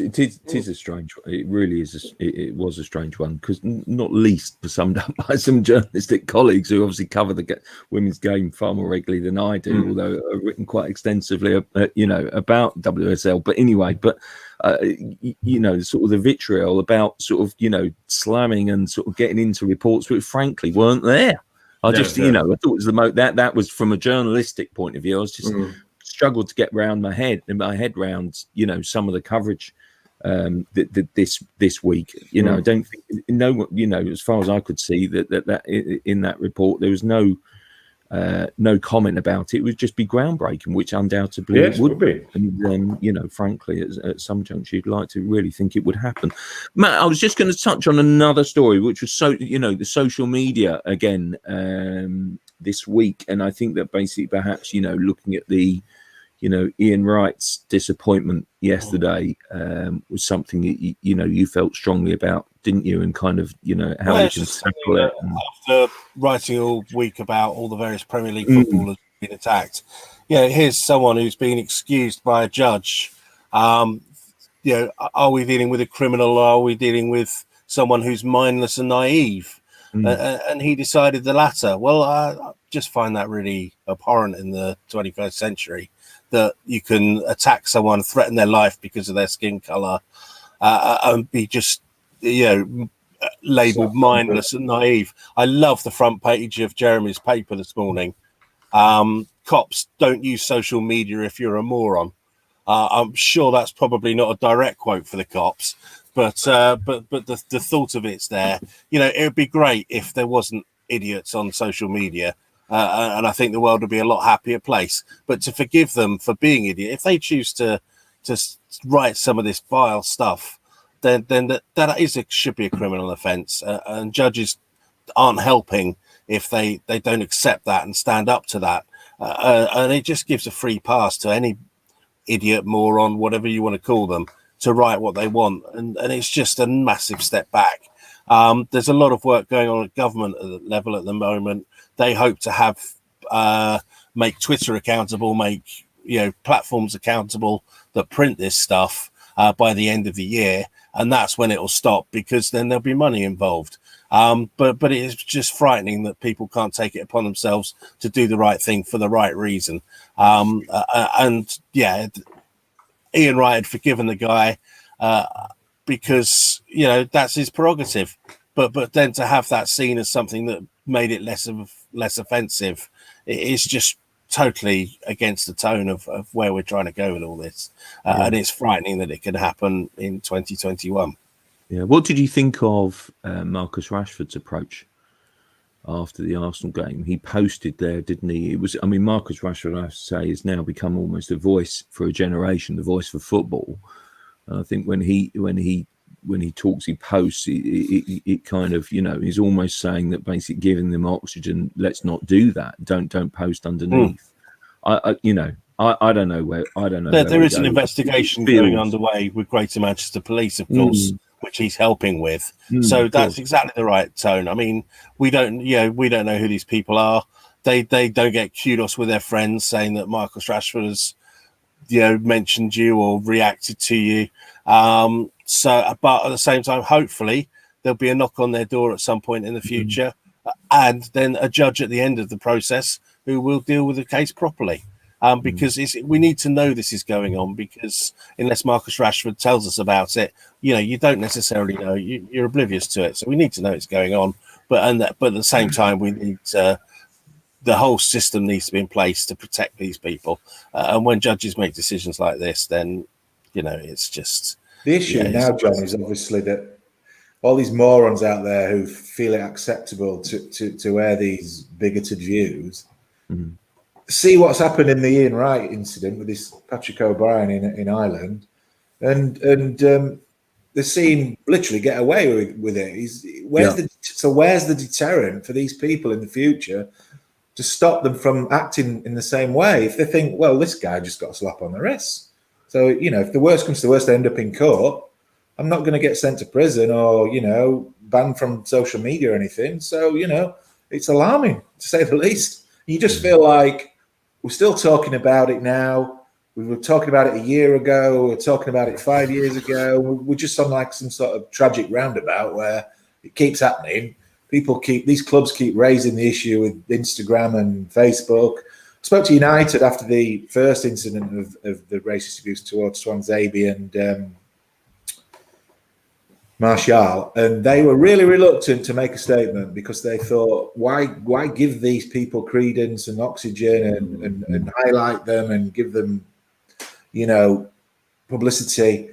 a strange one. It really is. It was a strange one, because not least summed up by some journalistic colleagues who obviously cover the women's game far more regularly than I do, although I've written quite extensively, about WSL. But anyway, sort of the vitriol about sort of, slamming and sort of getting into reports which frankly weren't there. I thought it was that was from a journalistic point of view. I was just struggled to get my head around, some of the coverage this week. I don't think as far as I could see that in that report there was no comment about it. It would just be groundbreaking, which undoubtedly it would be. And frankly, at some juncture, you'd like to really think it would happen. Matt, I was just going to touch on another story, which was the social media again this week, and I think that basically perhaps looking at the Ian Wright's disappointment yesterday was something that you felt strongly about, didn't you? And kind of how you can tackle it.
After writing all week about all the various Premier League footballers being attacked, here's someone who's been excused by a judge. Are we dealing with a criminal, or are we dealing with someone who's mindless and naive? And he decided the latter. Well, I just find that really abhorrent in the 21st century, that you can attack someone, threaten their life because of their skin colour, and be just, labelled mindless and naive. I love the front page of Jeremy's paper this morning. Cops don't use social media if you're a moron. I'm sure that's probably not a direct quote for the cops, but the thought of it's there. It would be great if there wasn't idiots on social media. And I think the world would be a lot happier place. But to forgive them for being idiot, if they choose to write some of this vile stuff, then that should be a criminal offence. And judges aren't helping if they don't accept that and stand up to that. And it just gives a free pass to any idiot, moron, whatever you want to call them, to write what they want. And it's just a massive step back. There's a lot of work going on at government level at the moment. They hope to have make Twitter accountable, make platforms accountable that print this stuff by the end of the year, and that's when it will stop, because then there'll be money involved. But it's just frightening that people can't take it upon themselves to do the right thing for the right reason. Ian Wright had forgiven the guy because that's his prerogative. But then to have that seen as something that made it less offensive, it's just totally against the tone of where we're trying to go with all this. And it's frightening that it could happen in 2021.
Yeah. What did you think of Marcus Rashford's approach after the Arsenal game? He posted there, didn't he? Marcus Rashford, I have to say, has now become almost a voice for a generation, the voice for football. And I think when he talks, he posts, it kind of, he's almost saying that basically giving them oxygen, let's not do that. Don't post underneath. I don't know where.
There is an investigation going underway with Greater Manchester Police, of course, which he's helping with. So that's exactly the right tone. I mean, we don't know who these people are. They don't get kudos with their friends saying that Marcus Rashford has, mentioned you or reacted to you. But at the same time, hopefully there'll be a knock on their door at some point in the future, and then a judge at the end of the process who will deal with the case properly. Because we need to know this is going on, because unless Marcus Rashford tells us about it, you don't necessarily know. You're oblivious to it. So we need to know it's going on. But at the same time, we need the whole system needs to be in place to protect these people. And when judges make decisions like this, then it's just
the issue now, John, is obviously that all these morons out there who feel it acceptable to air these bigoted views. See what's happened in the Ian Wright incident with this Patrick O'Brien in Ireland, and they're seeing literally get away with it. Where's the deterrent for these people in the future to stop them from acting in the same way? If they think, well, this guy just got a slap on the wrist, so if the worst comes to the worst, they end up in court, I'm not going to get sent to prison or banned from social media or anything. So, it's alarming, to say the least. You just feel like we're still talking about it now. We were talking about it a year ago. We were talking about it 5 years ago. We're just on like some sort of tragic roundabout where it keeps happening. These clubs keep raising the issue with Instagram and Facebook. I spoke to United after the first incident of the racist abuse towards Swansea and Martial, and they were really reluctant to make a statement because they thought, why give these people credence and oxygen and highlight them and give them, publicity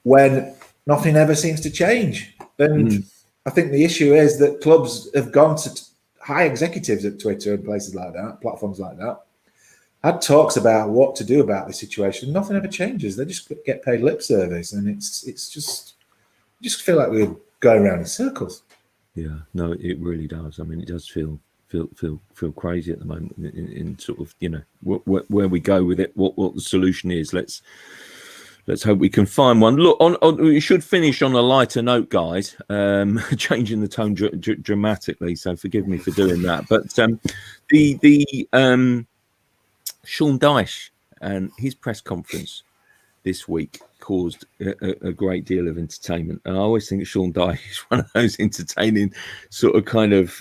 when nothing ever seems to change. And I think the issue is that clubs have gone to high executives at Twitter and places like that, platforms like that, had talks about what to do about the situation. Nothing ever changes. They just get paid lip service, and it's just feel like we're going around in circles.
Yeah, no, it really does. I mean, it does feel crazy at the moment in sort of, where we go with it, what the solution is. Let's hope we can find one. Look, we should finish on a lighter note, guys. Changing the tone dramatically, so forgive me for doing that. But the Sean Dyche and his press conference this week caused a great deal of entertainment, and I always think Sean Dyche is one of those entertaining sort of kind of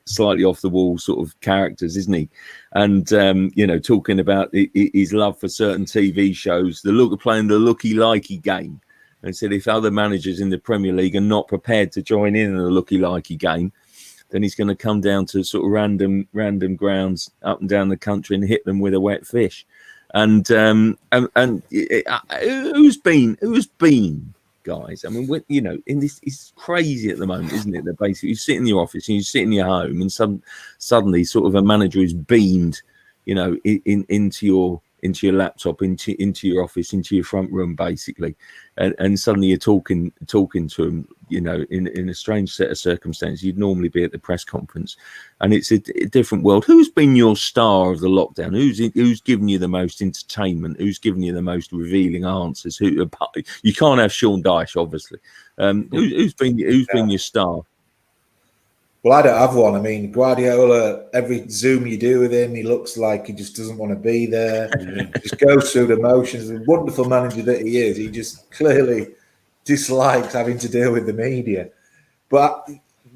slightly off the wall sort of characters, isn't he? And talking about his love for certain TV shows, playing the looky-likey game, and said if other managers in the Premier League are not prepared to join in a looky-likey game, then he's going to come down to sort of random grounds up and down the country and hit them with a wet fish. And who's been, guys? I mean, in this, it's crazy at the moment, isn't it? That basically you sit in your office and you sit in your home, and suddenly sort of a manager is beamed, into your laptop, into your office, into your front room, basically, and suddenly you're talking to him, in a strange set of circumstances. You'd normally be at the press conference, and it's a different world. Who's been your star of the lockdown? Who's given you the most entertainment? Who's given you the most revealing answers? You can't have Sean Dyche, obviously. Who's been your star?
Well, I don't have one. I mean, Guardiola, every Zoom you do with him, he looks like he just doesn't want to be there. Just goes through the motions. The wonderful manager that he is, he just clearly dislikes having to deal with the media. But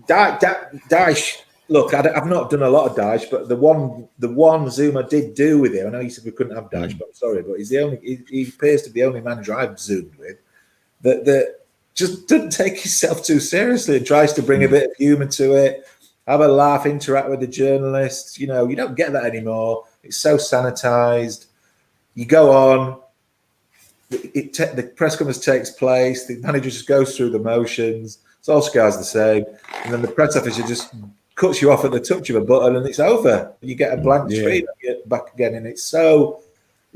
Dyche, look, I've not done a lot of Dyche, but the one Zoom I did do with him, I know you said we couldn't have Dyche, but I'm sorry, but he appears to be the only manager I've Zoomed with that just doesn't take himself too seriously and tries to bring a bit of humour to it, have a laugh, interact with the journalists. You don't get that anymore. It's so sanitised. You go on, the press conference takes place, the manager just goes through the motions, Solskjaer's the same, and then the press officer just cuts you off at the touch of a button and it's over. You get a blank screen and you get back again, and it's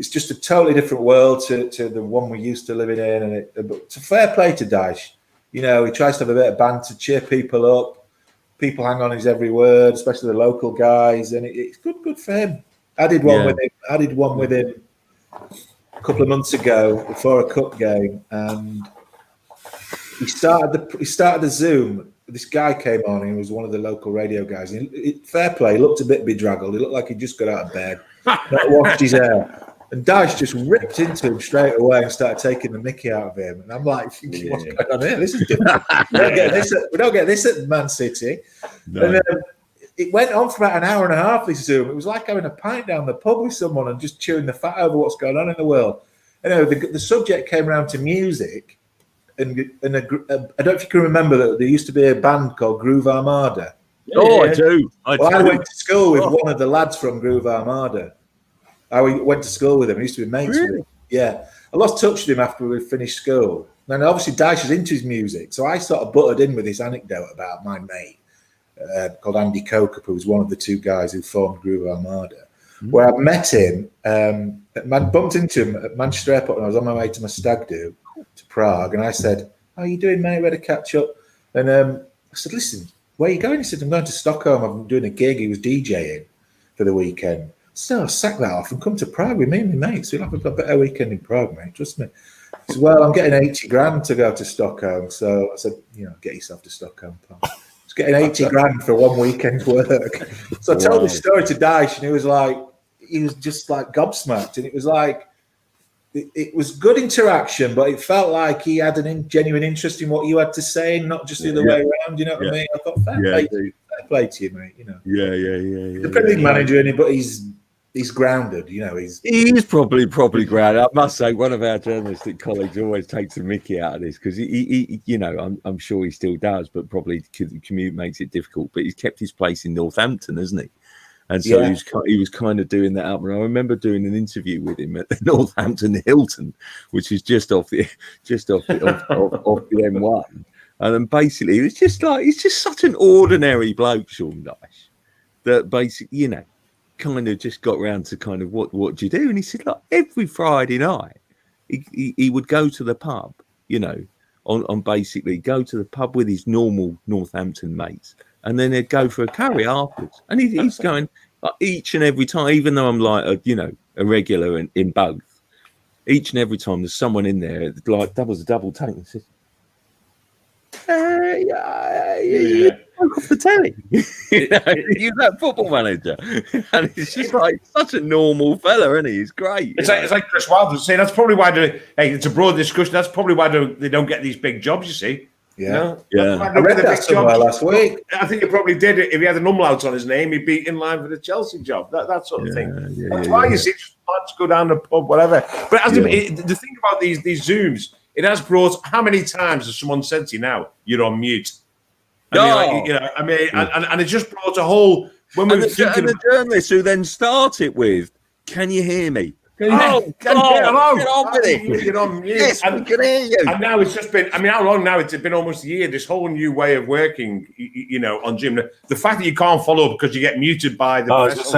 just a totally different world to the one we used to living in. And it's a fair play to Dyche. He tries to have a bit of banter, cheer people up. People hang on his every word, especially the local guys, and it's good for him. I did one with him a couple of months ago before a cup game, and he started the Zoom. This guy came on. He was one of the local radio guys. Fair play. He looked a bit bedraggled. He looked like he just got out of bed, not washed his hair. And Dyche just ripped into him straight away and started taking the mickey out of him. And I'm like, thinking, what's going on here? This is different. We don't get this at Man City. No. And it went on for about an hour and a half, this Zoom. It was like having a pint down the pub with someone and just chewing the fat over what's going on in the world. The subject came around to music. And I don't know if you can remember that there used to be a band called Groove Armada.
Oh, I do.
I went to school with one of the lads from Groove Armada. I went to school with him. I used to be mates with him. Yeah. I lost touch with him after we finished school. And obviously Dyche is into his music. So I sort of butted in with this anecdote about my mate called Andy Dunn, who was one of the two guys who formed Groove Armada, where I met him, bumped into him at Manchester Airport when I was on my way to my stag do to Prague. And I said, how are you doing, mate? We had a catch up. And I said, listen, where are you going? He said, I'm going to Stockholm. I'm doing a gig. He was DJing for the weekend. So I'll sack that off and come to Prague with me and my mates. We'll have a better weekend in Prague, mate. Trust me. He said, well, I'm getting 80 grand to go to Stockholm. So I said, get yourself to Stockholm, pal. He's getting 80 grand for one weekend's work. So I told this story to Dyche, and he was just like gobsmacked. And it was like, it was good interaction, but it felt like he had genuine interest in what you had to say, not just the other way around. You know what I mean? I thought, fair play to you, mate.
Yeah.
The Premier League manager, but he's grounded.
He's probably grounded. I must say, one of our journalistic colleagues always takes the mickey out of this because he I'm sure he still does, but probably the commute makes it difficult. But he's kept his place in Northampton, hasn't he? And so he was kind of doing that up. And I remember doing an interview with him at the Northampton Hilton, which is just off the M1. And then basically, it was just like, he's just such an ordinary bloke, Sean Dyche, that basically, kind of just got round to kind of what do you do? And he said, like, every Friday night, he would go to the pub, on basically go to the pub with his normal Northampton mates. And then they'd go for a curry afterwards. And he's going each and every time, even though I'm like, a regular in both, each and every time there's someone in there that like doubles a double take and says, off the telly. You're that football manager. And it's just like such a normal fella, isn't he? He's great.
It's like Chris Wilder saying that's probably why it's a broad discussion. That's probably why they don't get these big jobs, you see.
Yeah.
I
read that somewhere last week.
I think he probably did it. If he had an umlaut on his name, he'd be in line for the Chelsea job. That sort of thing. That's why you see let's go down the pub, whatever. But the thing about these Zooms, it has brought. How many times has someone said to you now, "You're on mute"? And and it just brought a whole. When we
the journalists who then start it with, "Can you hear me?"
Get on with it. Get on mute.
Yes, we can hear you.
And now it's just been, how long now? It's been almost a year, this whole new way of working, on Zoom. The fact that you can't follow up because you get muted by the press.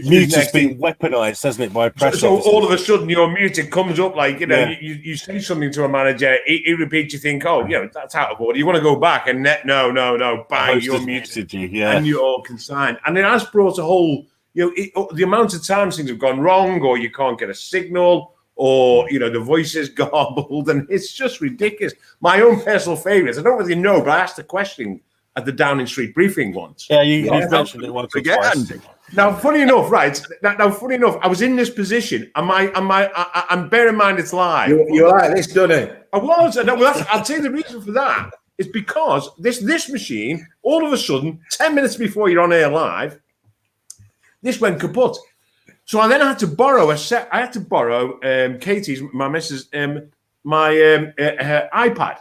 Mute has been weaponized, hasn't it, by press
So all of a sudden you're muted, comes up like, you say something to a manager, he repeats, you think, that's out of order. You want to go back and no, bang, you're muted. And you're all consigned. And it has brought a whole... the amount of times things have gone wrong, or you can't get a signal, or the voice is garbled, and it's just ridiculous. My own personal favourites, I don't really know, but I asked a question at the Downing Street briefing once.
Yeah, you mentioned it once or twice.
Now, funny enough, I was in this position, and bear in mind it's live.
You're like this, don't it?
I was, and I'll tell you the reason for that is because this machine, all of a sudden, 10 minutes before you're on air live, this went kaput. So I then had to borrow Katie's, my missus, my her iPad,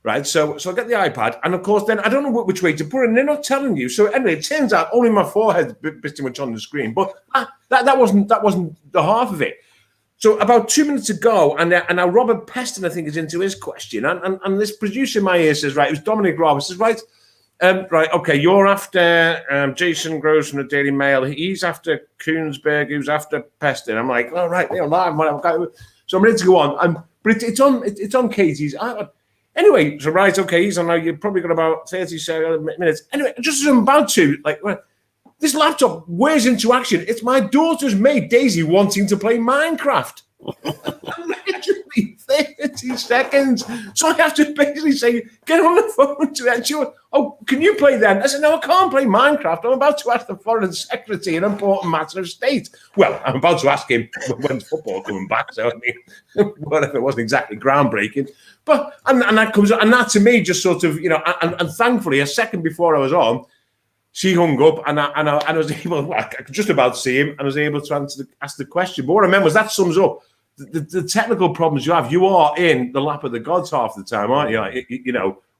right? So I get the iPad, and of course, then I don't know which way to put it, and they're not telling you. So anyway, it turns out only my forehead's pretty much on the screen, but that wasn't the half of it. So about 2 minutes ago, and now Robert Peston, I think, is into his question, and this producer in my ear says, right, it was Dominic Roberts, says, right. Right, okay, you're after Jason Groves from the Daily Mail. He's after Koonsberg, who's after Peston. I'm like, all right, they're live. So I'm ready to go on. But it's on Katie's. Anyway, so right, okay, he's on now. You've probably got about 30 minutes. Anyway, just as I'm about to, this laptop wears into action. It's my daughter's mate, Daisy, wanting to play Minecraft. Literally 30 seconds. So I have to basically say, get on the phone to her. And she went, oh, can you play then? I said, no, I can't play Minecraft. I'm about to ask the Foreign Secretary an important matter of state. Well, I'm about to ask him when's football coming back. So, I mean, whatever, it wasn't exactly groundbreaking. But, and that comes, and that to me just sort of, and thankfully, a second before I was on, she hung up, and I was able, I could just about see him, and I was able to ask the question. But what I meant was that sums up the technical problems you have. You are in the lap of the gods half the time, aren't you?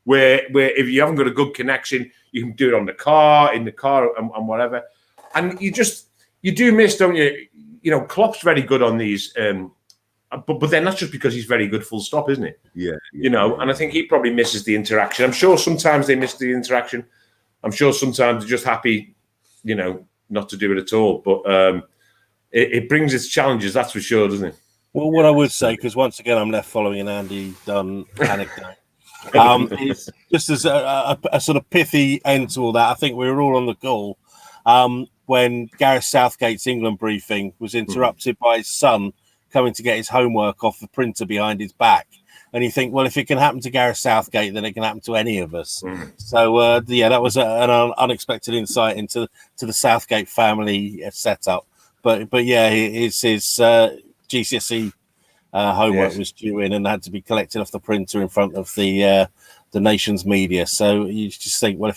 Where if you haven't got a good connection, you can do it in the car, and whatever. And you do miss, don't you? Klopp's very good on these, but then that's just because he's very good, full stop, isn't it?
Yeah.
And I think he probably misses the interaction. I'm sure sometimes they miss the interaction. I'm sure sometimes they're just happy, not to do it at all. But it brings its challenges, that's for sure, doesn't it?
Well, what I would say, because once again I'm left following an Andy Dunn anecdote, is just as a sort of pithy end to all that. I think we were all on the call when Gareth Southgate's England briefing was interrupted by his son coming to get his homework off the printer behind his back. And you think, well, if it can happen to Gareth Southgate, then it can happen to any of us. So, that was an unexpected insight into the Southgate family setup. But yeah, his GCSE homework was due in and had to be collected off the printer in front of the nation's media. So you just think, well,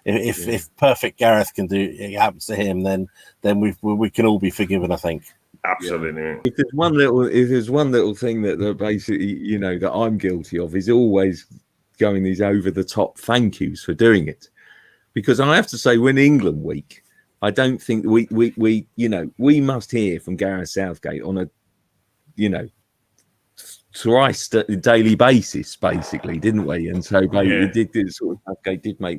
if perfect Gareth can do it, happens to him, then we can all be forgiven, I think.
Absolutely. Yeah.
If there's one little thing that basically, that I'm guilty of, is always going these over the top thank yous for doing it, because I have to say, when England week, I don't think we must hear from Gareth Southgate on a thrice daily basis, basically, didn't we? And so Southgate did make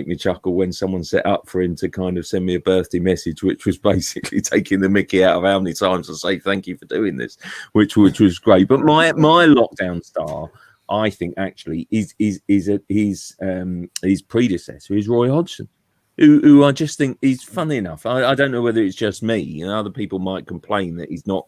me chuckle when someone set up for him to kind of send me a birthday message, which was basically taking the mickey out of how many times I say thank you for doing this, which was great. But my lockdown star, I think, actually is his predecessor, is Roy Hodgson, who I just think is funny enough. I don't know whether it's just me, and other people might complain that he's not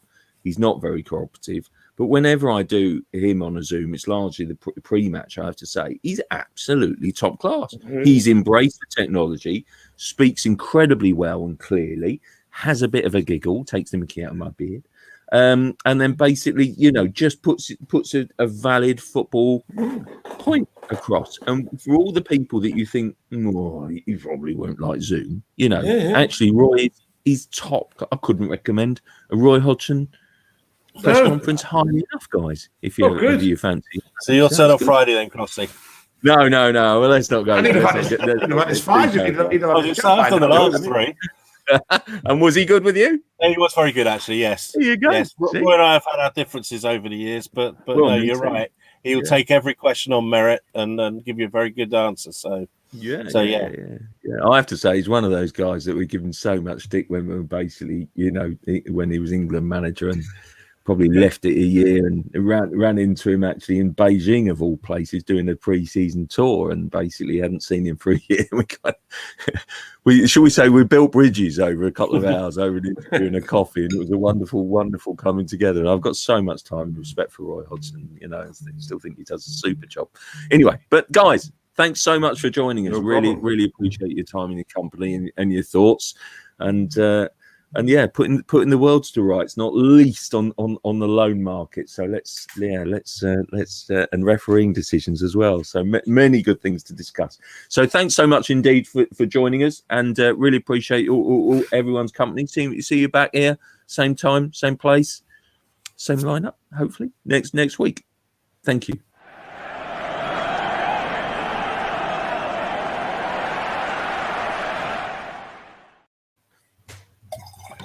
very cooperative. But whenever I do him on a Zoom, it's largely the pre-match, I have to say. He's absolutely top class. Mm-hmm. He's embraced the technology, speaks incredibly well and clearly, has a bit of a giggle, takes the mickey out of my beard, and then basically, just puts a valid football point across. And for all the people that you think, you probably won't like Zoom, actually, Roy is top. I couldn't recommend a Roy Hodgson press conference highly enough, guys. If you fancy.
So you'll turn on Friday then, Crossy?
No. Well, let's not go.
It's fine.
Southampton the last three.
And was he good with you?
Yeah, he was very good, actually. Yes.
There you go.
Yes. Roy and I have had our differances over the years, but no, you're right. He'll take every question on merit and give you a very good answer. So. Yeah.
I have to say, he's one of those guys that we give him so much stick when we were basically, when he was England manager, and probably left it a year, and ran into him actually in Beijing, of all places, doing a pre-season tour, and basically hadn't seen him for a year. We built bridges over a couple of hours over doing a coffee, and it was a wonderful, wonderful coming together. And I've got so much time and respect for Roy Hodgson. I still think he does a super job. Anyway, but guys, thanks so much for joining us. Really appreciate your time and your company and your thoughts. And putting the worlds to rights, not least on the loan market. So let's and refereeing decisions as well. So many good things to discuss. So thanks so much indeed for joining us, and really appreciate all everyone's company. See you back here, same time, same place, same lineup. Hopefully next week. Thank you.